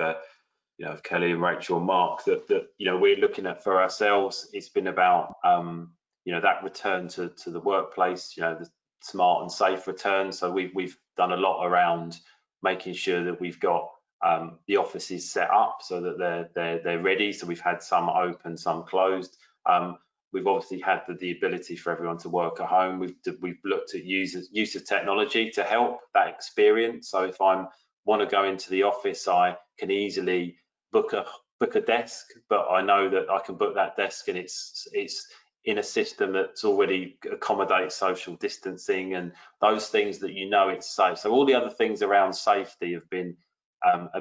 of Kelly and Rachel and Mark that we're looking at for ourselves. It's been about that return to the workplace, the smart and safe return. So we've done a lot around making sure that we've got the offices set up so that they're ready. So we've had some open, some closed. We've obviously had the ability for everyone to work at home. We've looked at use of technology to help that experience. So if I want to go into the office, I can easily book a desk, but I know that I can book that desk and it's in a system that's already accommodates social distancing and those things that it's safe. So all the other things around safety have been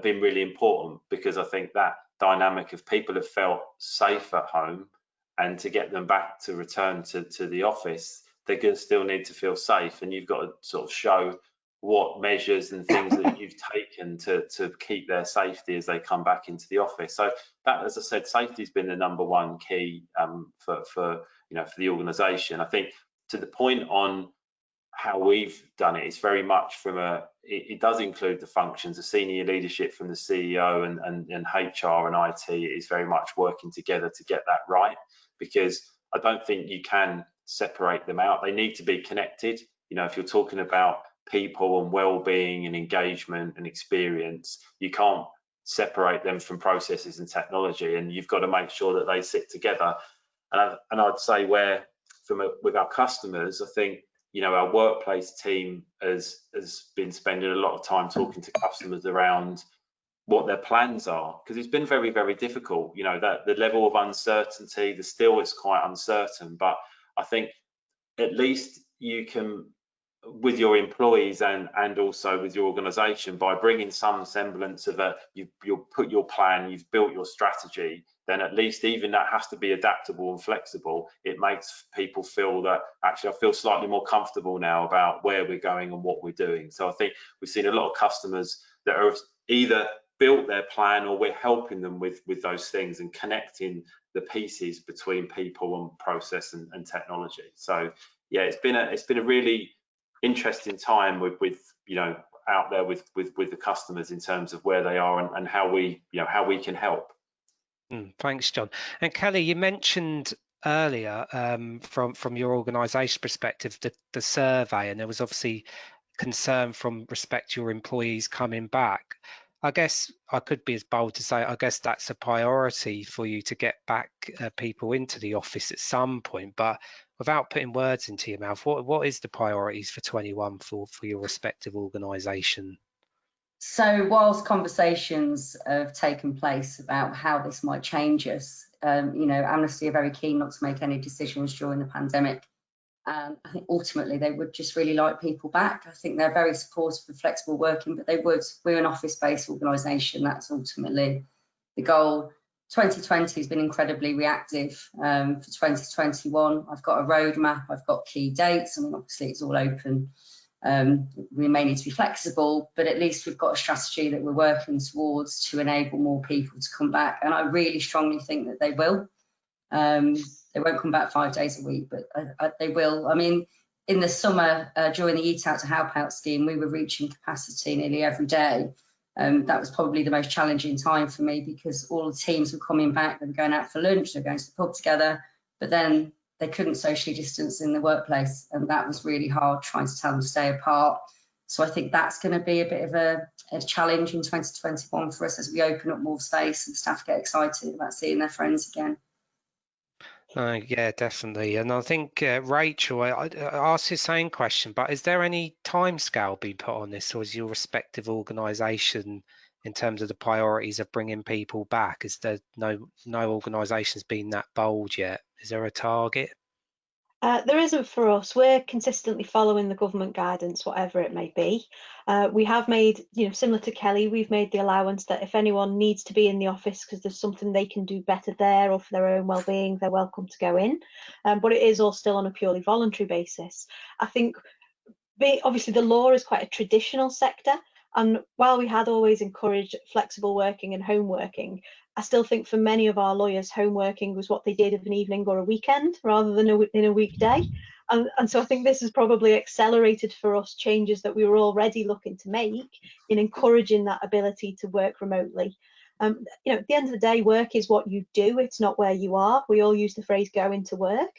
really important, because I think that dynamic of people have felt safe at home and to get them back to return to the office, they're going to still need to feel safe, and you've got to sort of show what measures and things that you've taken to keep their safety as they come back into the office. So that, as I said, safety has been the #1 key for the organisation. I think to the point on how we've done it, it's very much from it does include the functions, the senior leadership from the CEO and HR and IT is very much working together to get that right, because I don't think you can separate them out. They need to be connected. If you're talking about people and well-being and engagement and experience, you can't separate them from processes and technology, and you've got to make sure that they sit together. And I'd say with our customers, I think our workplace team has been spending a lot of time talking to customers around what their plans are, because it's been very, very difficult. That the level of uncertainty, it's quite uncertain, but I think at least you can, with your employees and also with your organisation, by bringing some semblance of you've put your plan, you've built your strategy, then at least, even that has to be adaptable and flexible, it makes people feel that actually I feel slightly more comfortable now about where we're going and what we're doing. So I think we've seen a lot of customers that have either built their plan, or we're helping them with those things and connecting the pieces between people and process and technology. So yeah, it's been a really interesting time with out there with the customers in terms of where they are and how we can help. Thanks, John. And Kelly, you mentioned earlier from your organisation perspective the survey, and there was obviously concern from respect to your employees coming back. I guess I could be as bold to say, I guess that's a priority for you to get back people into the office at some point, but without putting words into your mouth, what is the priorities for 21 for your respective organisation? So whilst conversations have taken place about how this might change us, Amnesty are very keen not to make any decisions during the pandemic. I think ultimately they would just really like people back. I think they're very supportive of flexible working, but we're an office-based organisation. That's ultimately the goal. 2020 has been incredibly reactive. For 2021, I've got a roadmap, I've got key dates. I mean, obviously it's all open. We may need to be flexible, but at least we've got a strategy that we're working towards to enable more people to come back. And I really strongly think that they will. They won't come back 5 days a week, but they will. I mean, in the summer, during the Eat Out to Help Out scheme, we were reaching capacity nearly every day. That was probably the most challenging time for me, because all the teams were coming back, they were going out for lunch, they were going to the pub together, but then they couldn't socially distance in the workplace, and that was really hard, trying to tell them to stay apart. So I think that's going to be a bit of a challenge in 2021 for us as we open up more space and staff get excited about seeing their friends again. Yeah, definitely. And I think, Rachel, I asked the same question, but is there any timescale being put on this, or is your respective organisation, in terms of the priorities of bringing people back, is there no organisation's been that bold yet? Is there a target? There isn't for us. We're consistently following the government guidance, whatever it may be. We have made, similar to Kelly, we've made the allowance that if anyone needs to be in the office because there's something they can do better there or for their own well-being, they're welcome to go in. But it is all still on a purely voluntary basis. I think, obviously, the law is quite a traditional sector. And while we had always encouraged flexible working and home working, I still think for many of our lawyers, home working was what they did of an evening or a weekend rather than in a weekday. And so I think this has probably accelerated for us changes that we were already looking to make in encouraging that ability to work remotely. At the end of the day, work is what you do. It's not where you are. We all use the phrase going to work.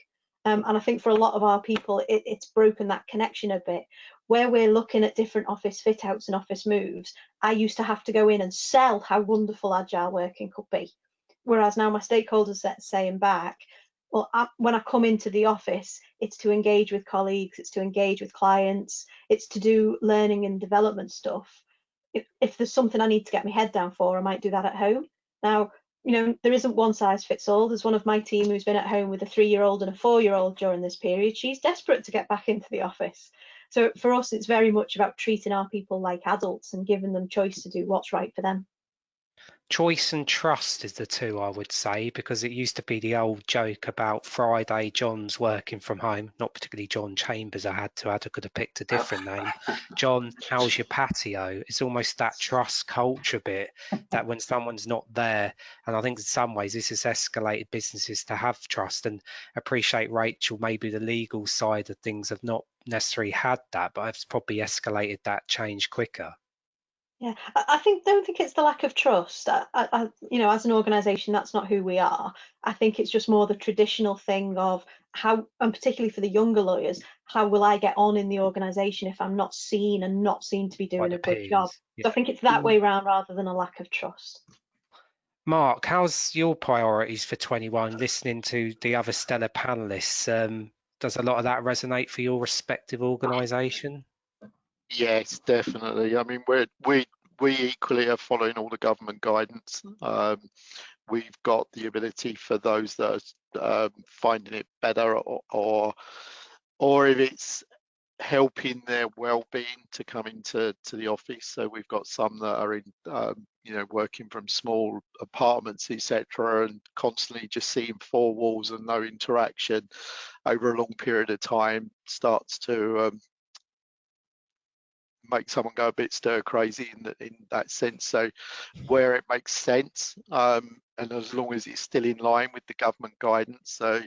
And I think for a lot of our people, it's broken that connection a bit. Where we're looking at different office fit outs and office moves, I used to have to go in and sell how wonderful agile working could be. Whereas now my stakeholders are saying back, well, when I come into the office, it's to engage with colleagues, it's to engage with clients, it's to do learning and development stuff. If there's something I need to get my head down for, I might do that at home. Now, there isn't one size fits all. There's one of my team who's been at home with a 3-year-old and a 4-year-old during this period. She's desperate to get back into the office. So for us, it's very much about treating our people like adults and giving them choice to do what's right for them. Choice and trust is the two, I would say, because it used to be the old joke about Friday John's working from home, not particularly John Chambers. I could have picked a different name. John, how's your patio? It's almost that trust culture bit that when someone's not there, and I think in some ways this has escalated businesses to have trust, and appreciate Rachel, maybe the legal side of things have not necessarily had that, but it's probably escalated that change quicker. Yeah, don't think it's the lack of trust. You know, as an organisation, that's not who we are. I think it's just more the traditional thing of how, and particularly for the younger lawyers, how will I get on in the organisation if I'm not seen and not seen to be doing a good job? Yeah. So I think it's that way round rather than a lack of trust. Mark, how's your priorities for 21? Listening to the other stellar panelists, does a lot of that resonate for your respective organisation? Yes, definitely. I mean, we equally are following all the government guidance. We've got the ability for those that are finding it better, or if it's helping their well-being, to come into the office. So we've got some that are in, you know, working from small apartments, etc., and constantly just seeing four walls and no interaction over a long period of time starts to make someone go a bit stir crazy in that sense. So where it makes sense, and as long as it's still in line with the government guidance, so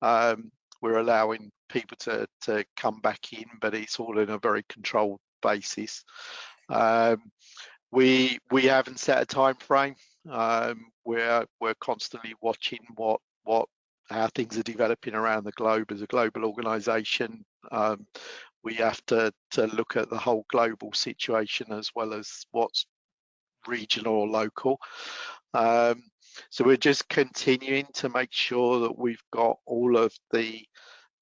we're allowing people to come back in, but it's all in a very controlled basis. We haven't set a time frame. We're constantly watching how things are developing around the globe. As a global organisation, we have to look at the whole global situation as well as what's regional or local. So we're just continuing to make sure that we've got all of the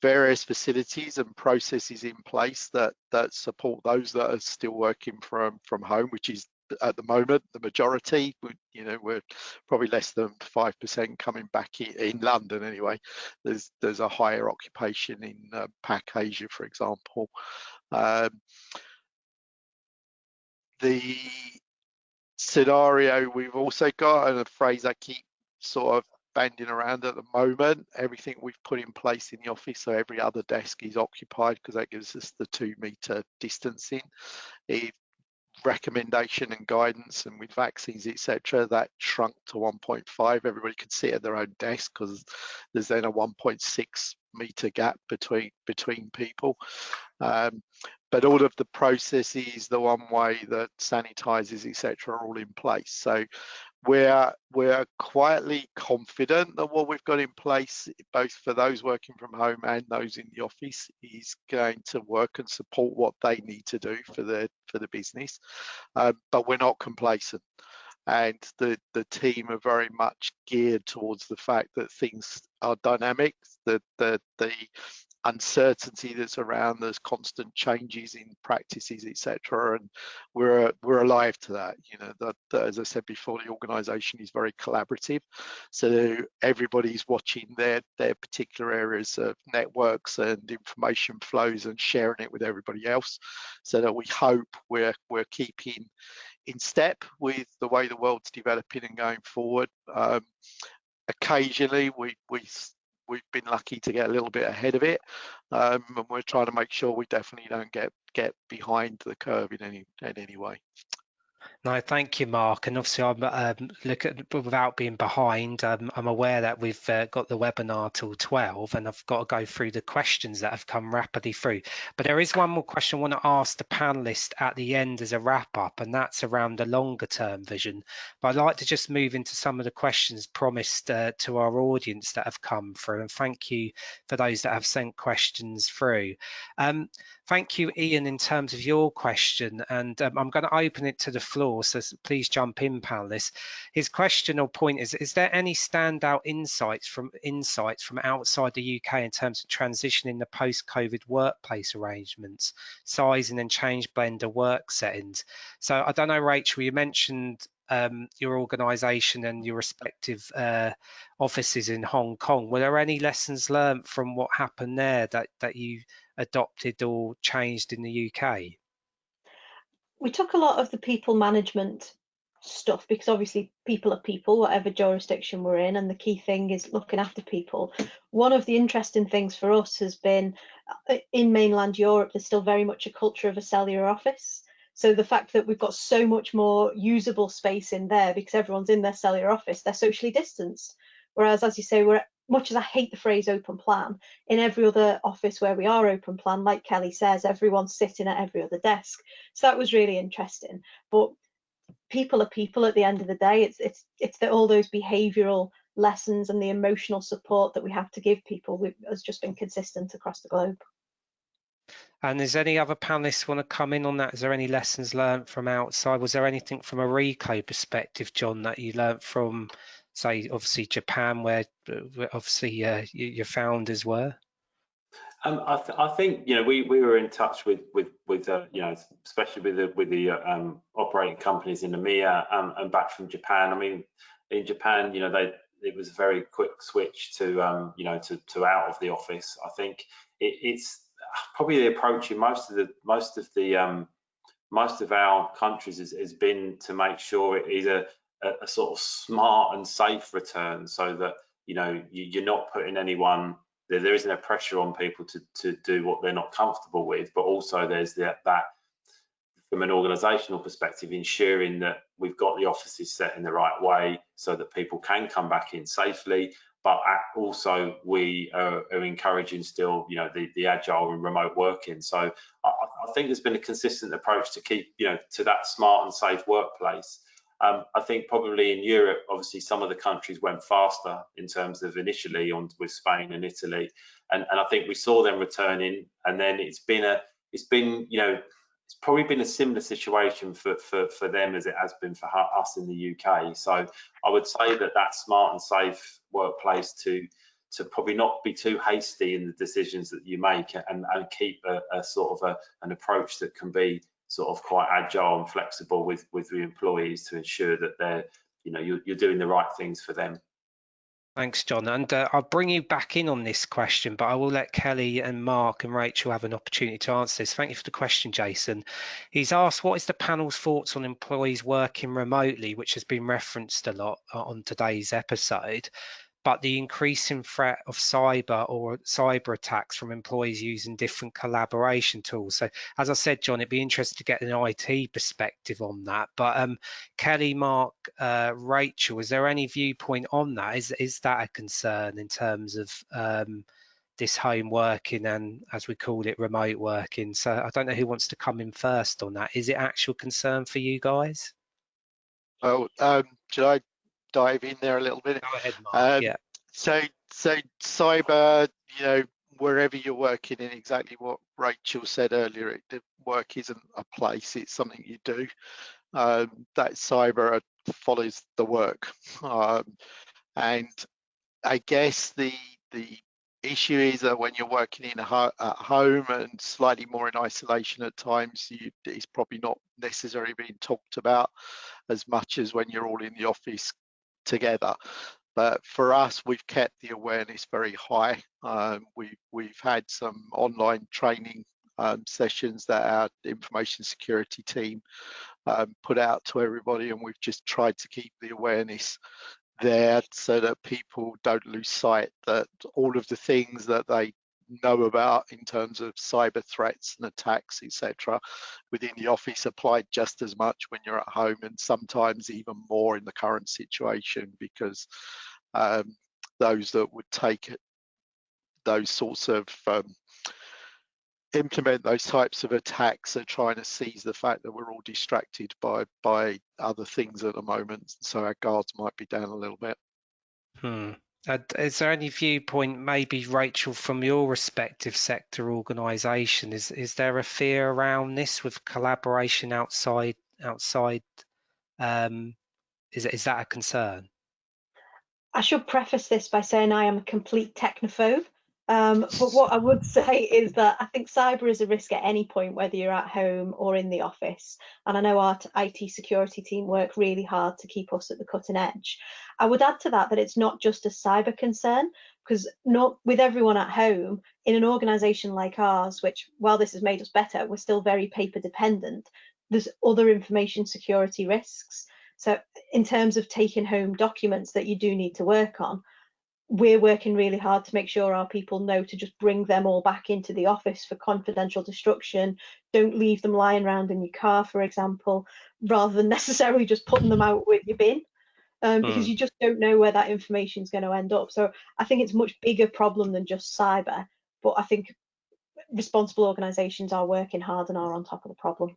various facilities and processes in place that support those that are still working from home, which is at the moment the majority. You know, we're probably less than 5% coming back in London anyway. There's a higher occupation in PAC Asia, for example. The scenario we've also got, and a phrase I keep sort of banding around at the moment, everything we've put in place in the office, so every other desk is occupied, because that gives us the 2-meter distancing. Recommendation and guidance, and with vaccines, etc., that shrunk to 1.5. Everybody could sit at their own desk because there's then a 1.6 meter gap between people. But all of the processes, the one way, that sanitizers, etc., are all in place. So we're quietly confident that what we've got in place, both for those working from home and those in the office, is going to work and support what they need to do for the business. But we're not complacent, and the team are very much geared towards the fact that things are dynamic, that the uncertainty that's around, there's constant changes in practices, etc., and we're alive to that. You know, that as I said before, the organisation is very collaborative, so everybody's watching their particular areas of networks and information flows and sharing it with everybody else, so that we hope we're keeping in step with the way the world's developing and going forward. Occasionally we've been lucky to get a little bit ahead of it, and we're trying to make sure we definitely don't get behind the curve in any way. No, thank you, Mark. And obviously, I'm without being behind, I'm aware that we've got the webinar till 12, and I've got to go through the questions that have come rapidly through. But there is one more question I want to ask the panelists at the end as a wrap up, and that's around the longer term vision. But I'd like to just move into some of the questions promised to our audience that have come through. And thank you for those that have sent questions through. Thank you, Ian, in terms of your question, and I'm going to open it to the floor, so please jump in, panelists. His question or point is there any standout insights from outside the UK in terms of transitioning the post-COVID workplace arrangements, sizing and change blender work settings? So I don't know, Rachel, you mentioned your organisation and your respective offices in Hong Kong. Were there any lessons learned from what happened there that you adopted or changed in the UK? We took a lot of the people management stuff, because obviously people are people, whatever jurisdiction we're in, and the key thing is looking after people. One of the interesting things for us has been in mainland Europe, there's still very much a culture of a cellular office. So the fact that we've got so much more usable space in there because everyone's in their cellular office, they're socially distanced. Whereas, as you say, we're, much as I hate the phrase open plan, in every other office where we are open plan, like Kelly says, everyone's sitting at every other desk. So that was really interesting. But people are people at the end of the day. It's all those behavioural lessons and the emotional support that we have to give people has just been consistent across the globe. And is any other panelists want to come in on that? Is there any lessons learned from outside? Was there anything from a RICO perspective, John, that you learned from, say, obviously Japan, where obviously your founders were? I think, you know, we were in touch with you know, especially with the operating companies in EMEA and back from Japan. I mean, in Japan, you know, it was a very quick switch to you know, to out of the office. I think it's probably the approach in most of our countries has been to make sure it is a sort of smart and safe return, so that, you know, you're not putting anyone, there isn't a pressure on people to do what they're not comfortable with, but also there's that from an organisational perspective, ensuring that we've got the offices set in the right way so that people can come back in safely, but also we are encouraging still, you know, the agile and remote working. So I think there's been a consistent approach to keep, you know, to that smart and safe workplace. I think probably in Europe, obviously some of the countries went faster in terms of initially with Spain and Italy, and I think we saw them returning, and then it's been you know, it's probably been a similar situation for them as it has been for us in the UK. So I would say that smart and safe workplace to probably not be too hasty in the decisions that you make, and keep a sort of an approach that can be sort of quite agile and flexible with the employees to ensure that they're, you know, you're doing the right things for them. Thanks, John. And I'll bring you back in on this question, but I will let Kelly and Mark and Rachel have an opportunity to answer this. Thank you for the question, Jason. He's asked, what is the panel's thoughts on employees working remotely, which has been referenced a lot on today's episode, but the increasing threat of cyber attacks from employees using different collaboration tools. So as I said, John, it'd be interesting to get an IT perspective on that. But Kelly, Mark, Rachel, is there any viewpoint on that? Is that a concern in terms of this home working and, as we call it, remote working? So I don't know who wants to come in first on that. Is it actual concern for you guys? Oh, should I dive in there a little bit? Go ahead, Mark. Yeah. So cyber, you know, wherever you're working, in exactly what Rachel said earlier, the work isn't a place, it's something you do. That cyber follows the work, and I guess the issue is that when you're working at home and slightly more in isolation at times, it's probably not necessarily being talked about as much as when you're all in the office together. But for us, we've kept the awareness very high. We've had some online training sessions that our information security team put out to everybody, and we've just tried to keep the awareness there so that people don't lose sight that all of the things that they know about in terms of cyber threats and attacks, etc., within the office apply just as much when you're at home, and sometimes even more in the current situation, because those that would take those sorts of implement those types of attacks are trying to seize the fact that we're all distracted by other things at the moment, so our guards might be down a little bit. Is there any viewpoint, maybe Rachel, from your respective sector organisation? Is there a fear around this with collaboration outside? Is that a concern? I should preface this by saying I am a complete technophobe. But what I would say is that I think cyber is a risk at any point, whether you're at home or in the office. And I know our IT security team work really hard to keep us at the cutting edge. I would add to that it's not just a cyber concern, because not with everyone at home in an organisation like ours, which, while this has made us better, we're still very paper dependent. There's other information security risks. So in terms of taking home documents that you do need to work on, we're working really hard to make sure our people know to just bring them all back into the office for confidential destruction. Don't leave them lying around in your car, for example, rather than necessarily just putting them out with your bin, because you just don't know where that information is going to end up. So I think it's a much bigger problem than just cyber, but I think responsible organisations are working hard and are on top of the problem.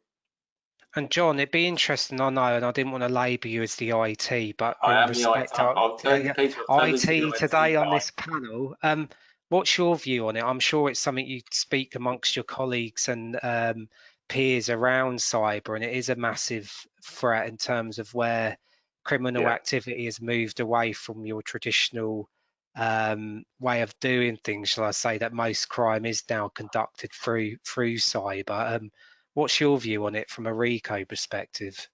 And John, it'd be interesting, I know, and I didn't want to labour you as the IT, but I in am respect the IT. I'll turn to Peter. I'll turn IT to today on guy. this panel, what's your view on it? I'm sure it's something you speak amongst your colleagues and peers around cyber, and it is a massive threat in terms of where criminal activity has moved away from your traditional way of doing things. Shall I say that most crime is now conducted through cyber? What's your view on it from a RICO perspective?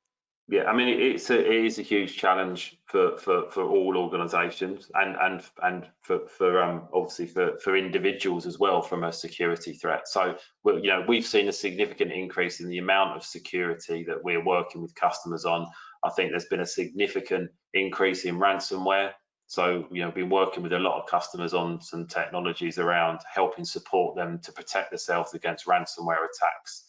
Yeah, I mean, it is a huge challenge for all organisations and for obviously for individuals as well from a security threat. So we've seen a significant increase in the amount of security that we're working with customers on. I think there's been a significant increase in ransomware. So we've been working with a lot of customers on some technologies around helping support them to protect themselves against ransomware attacks.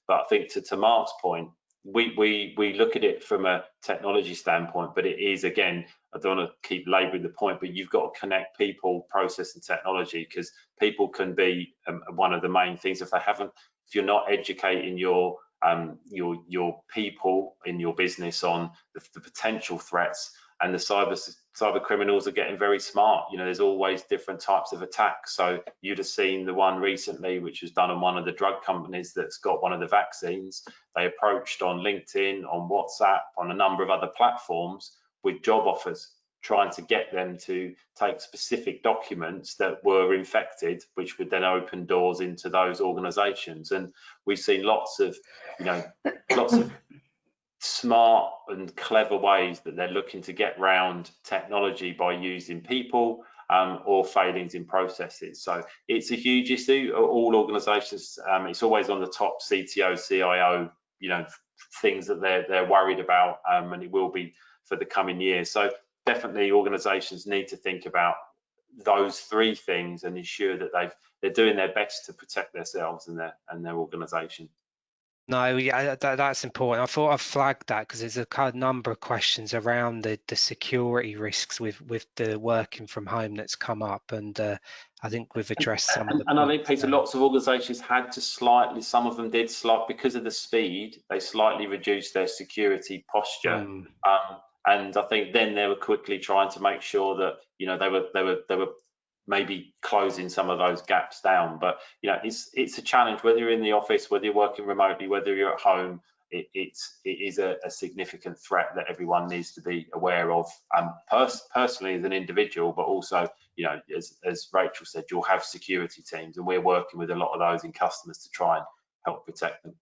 But I think to Mark's point, we look at it from a technology standpoint, but it is, again, I don't want to keep labouring the point, but you've got to connect people, process and technology, because people can be one of the main things. If you're not educating your people in your business on the potential threats, and the cyber criminals are getting very smart. There's always different types of attacks. So you'd have seen the one recently, which was done on one of the drug companies that's got one of the vaccines. They approached on LinkedIn, on WhatsApp, on a number of other platforms with job offers, trying to get them to take specific documents that were infected, which would then open doors into those organizations. And we've seen lots of smart and clever ways that they're looking to get round technology by using people or failings in processes. So it's a huge issue. All organizations, it's always on the top CTO, CIO, things that they're worried about, and it will be for the coming years. So definitely organizations need to think about those three things and ensure that they're doing their best to protect themselves and their organization. No, yeah, that's important. I thought I flagged that because there's a number of questions around the security risks with the working from home that's come up, and I think we've addressed some of the. And I think, Peter, lots of organisations had to some of them did because of the speed, they slightly reduced their security posture. And I think then they were quickly trying to make sure that they were maybe closing some of those gaps down. But it's a challenge, whether you're in the office, whether you're working remotely, whether you're at home. It is a significant threat that everyone needs to be aware of, personally as an individual, but also, as Rachel said, you'll have security teams, and we're working with a lot of those in customers to try and help protect them.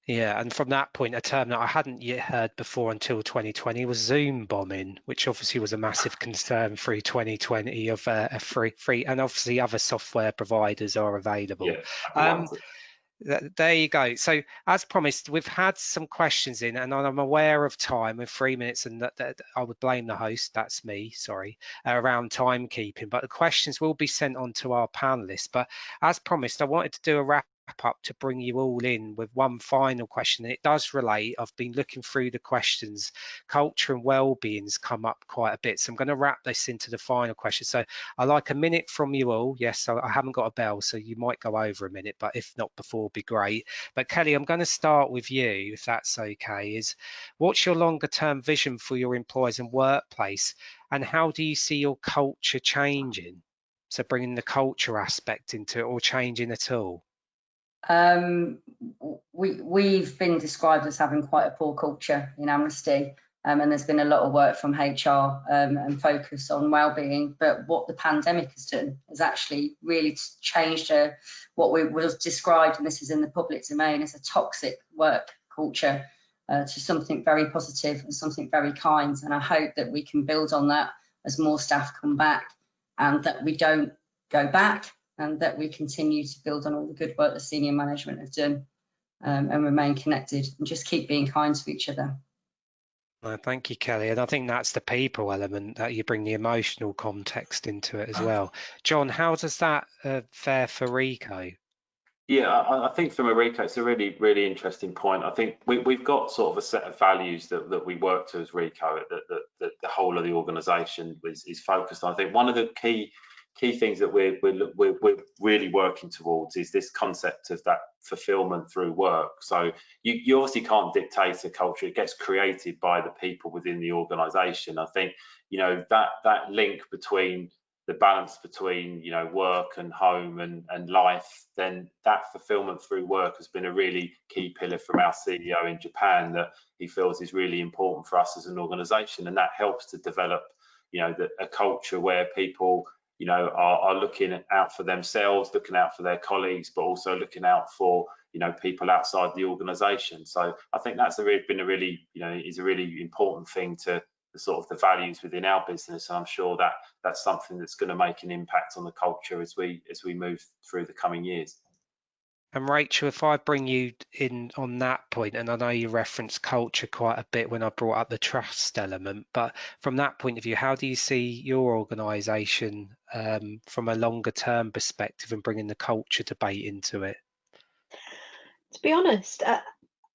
Yeah, and from that point, a term that I hadn't yet heard before until 2020 was Zoom bombing, which obviously was a massive concern through 2020 of a free, and obviously other software providers are available. Yeah, there you go. So as promised, we've had some questions in, and I'm aware of time with 3 minutes, and that I would blame the host, that's me, sorry, around timekeeping, but the questions will be sent on to our panelists. But as promised, I wanted to do a wrap up to bring you all in with one final question, and it does relate. I've been looking through the questions. Culture and well-being's come up quite a bit, so I'm going to wrap this into the final question. So I like a minute from you all. Yes, so I haven't got a bell, so you might go over a minute, but if not before, be great. But Kelly, I'm going to start with you, if that's okay. What's your longer term vision for your employees and workplace, and how do you see your culture changing? So bringing the culture aspect into it, or changing at all? We've been described as having quite a poor culture in Amnesty, and there's been a lot of work from HR and focus on wellbeing. But what the pandemic has done is actually really changed what was described, and this is in the public domain, as a toxic work culture to something very positive and something very kind. And I hope that we can build on that as more staff come back, and that we don't go back, and that we continue to build on all the good work that senior management have done, and remain connected and just keep being kind to each other. Thank you, Kelly. And I think that's the people element, that you bring the emotional context into it as well. John, how does that fare for Rico? Yeah, I think from a Rico, it's a really, really interesting point. I think we've got sort of a set of values that we work to as Rico, that the whole of the organisation is focused on. I think one of the key things that we're really working towards is this concept of that fulfillment through work. So you obviously can't dictate a culture; it gets created by the people within the organisation. I think, you know, that link between the balance between, you know, work and home and life, then that fulfillment through work has been a really key pillar from our CEO in Japan that he feels is really important for us as an organization, and that helps to develop, you know, a culture where people, you know, are looking out for themselves, looking out for their colleagues, but also looking out for, you know, people outside the organization. So I think that's been a really, you know, is a really important thing to the sort of the values within our business. And I'm sure that that's something that's going to make an impact on the culture as we move through the coming years. And Rachel, if I bring you in on that point, and I know you referenced culture quite a bit when I brought up the trust element, but from that point of view, how do you see your organisation from a longer term perspective and bringing the culture debate into it? To be honest,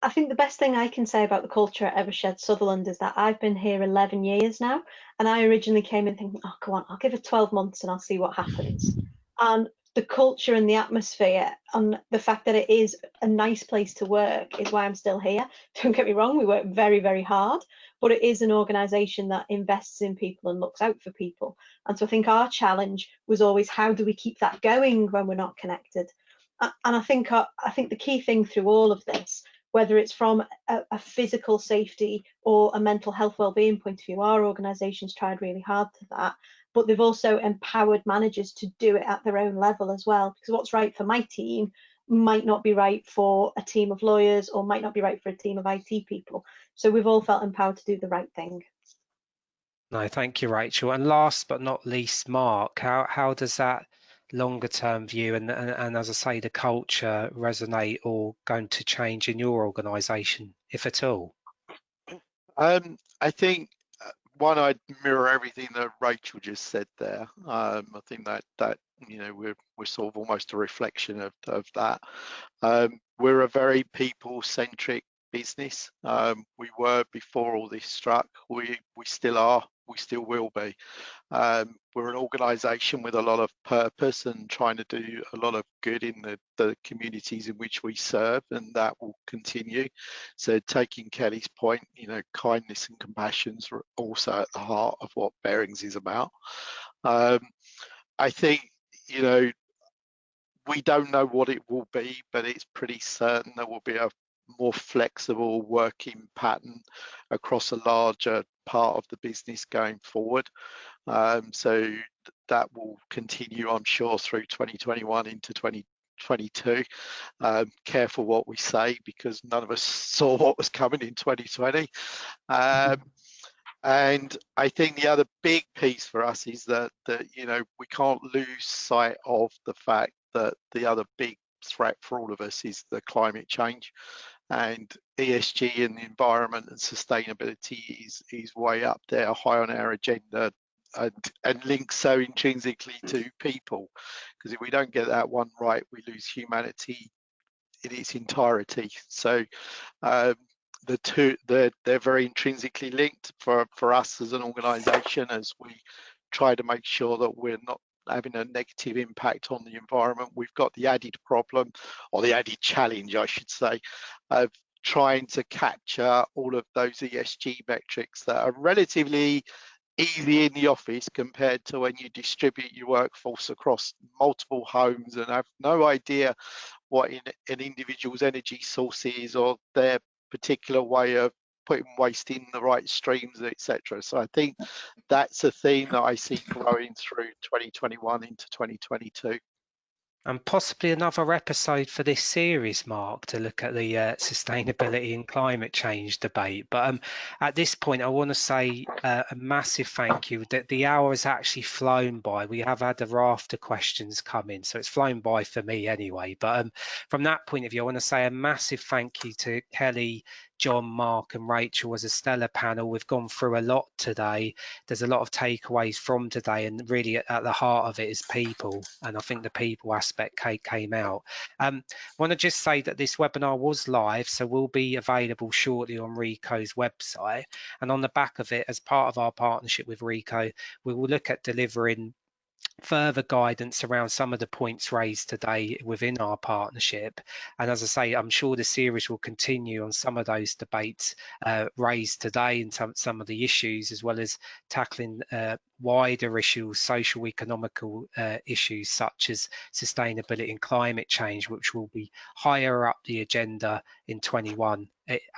I think the best thing I can say about the culture at Evershed Sutherland is that I've been here 11 years now, and I originally came in thinking, oh, come on, I'll give it 12 months and I'll see what happens. And the culture and the atmosphere and the fact that it is a nice place to work is why I'm still here. Don't get me wrong, we work very, very hard, but it is an organisation that invests in people and looks out for people. And so I think our challenge was always, how do we keep that going when we're not connected? And I think the key thing through all of this, whether it's from a physical safety or a mental health wellbeing point of view, our organisation's tried really hard to that, but they've also empowered managers to do it at their own level as well, because what's right for my team might not be right for a team of lawyers or might not be right for a team of IT people. So we've all felt empowered to do the right thing. No, thank you, Rachel. And last but not least, Mark, how does that longer term view and as I say, the culture resonate or going to change in your organisation, if at all? I think one, I'd mirror everything that Rachel just said there. I think that you know, we're sort of almost a reflection of that. We're a very people-centric business. We were before all this struck. We still are. We still will be. We're an organisation with a lot of purpose and trying to do a lot of good in the communities in which we serve, and that will continue. So taking Kelly's point, you know, kindness and compassion is also at the heart of what Bearings is about. I think, you know, we don't know what it will be, but it's pretty certain there will be a more flexible working pattern across a larger part of the business going forward. So that will continue, I'm sure, through 2021 into 2022. Careful what we say, because none of us saw what was coming in 2020. And I think the other big piece for us is that you know, we can't lose sight of the fact that the other big threat for all of us is the climate change, and ESG and the environment and sustainability is way up there, high on our agenda, and linked so intrinsically to people, because if we don't get that one right, we lose humanity in its entirety. So the two, they're very intrinsically linked for us as an organisation, as we try to make sure that we're not having a negative impact on the environment. We've got the added problem, or the added challenge, I should say, of trying to capture all of those ESG metrics that are relatively easy in the office compared to when you distribute your workforce across multiple homes and have no idea what an individual's energy source is or their particular way of putting waste in the right streams, etc. So I think that's a theme that I see growing through 2021 into 2022. And possibly another episode for this series, Mark, to look at the sustainability and climate change debate. But at this point, I want to say a massive thank you. That the hour has actually flown by. We have had a raft of questions come in, so it's flown by for me anyway. But from that point of view, I want to say a massive thank you to Kelly, John, Mark and Rachel as a stellar panel. We've gone through a lot today. There's a lot of takeaways from today, and really at the heart of it is people, and I think the people aspect came out. I want to just say that this webinar was live, so will be available shortly on Ricoh's website, and on the back of it, as part of our partnership with Ricoh, we will look at delivering further guidance around some of the points raised today within our partnership. And as I say, I'm sure the series will continue on some of those debates raised today and some of the issues, as well as tackling wider issues, social economical issues such as sustainability and climate change, which will be higher up the agenda in 21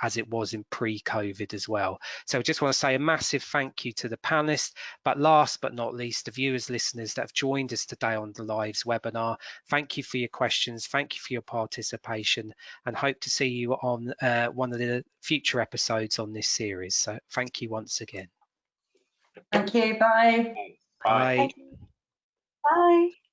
as it was in pre-COVID as well. So I just want to say a massive thank you to the panelists, but last but not least, the viewers, listeners that have joined us today on the Lives webinar. Thank you for your questions, thank you for your participation, and hope to see you on one of the future episodes on this series. So thank you once again. Thank you. Bye. Bye. Thank you. Bye.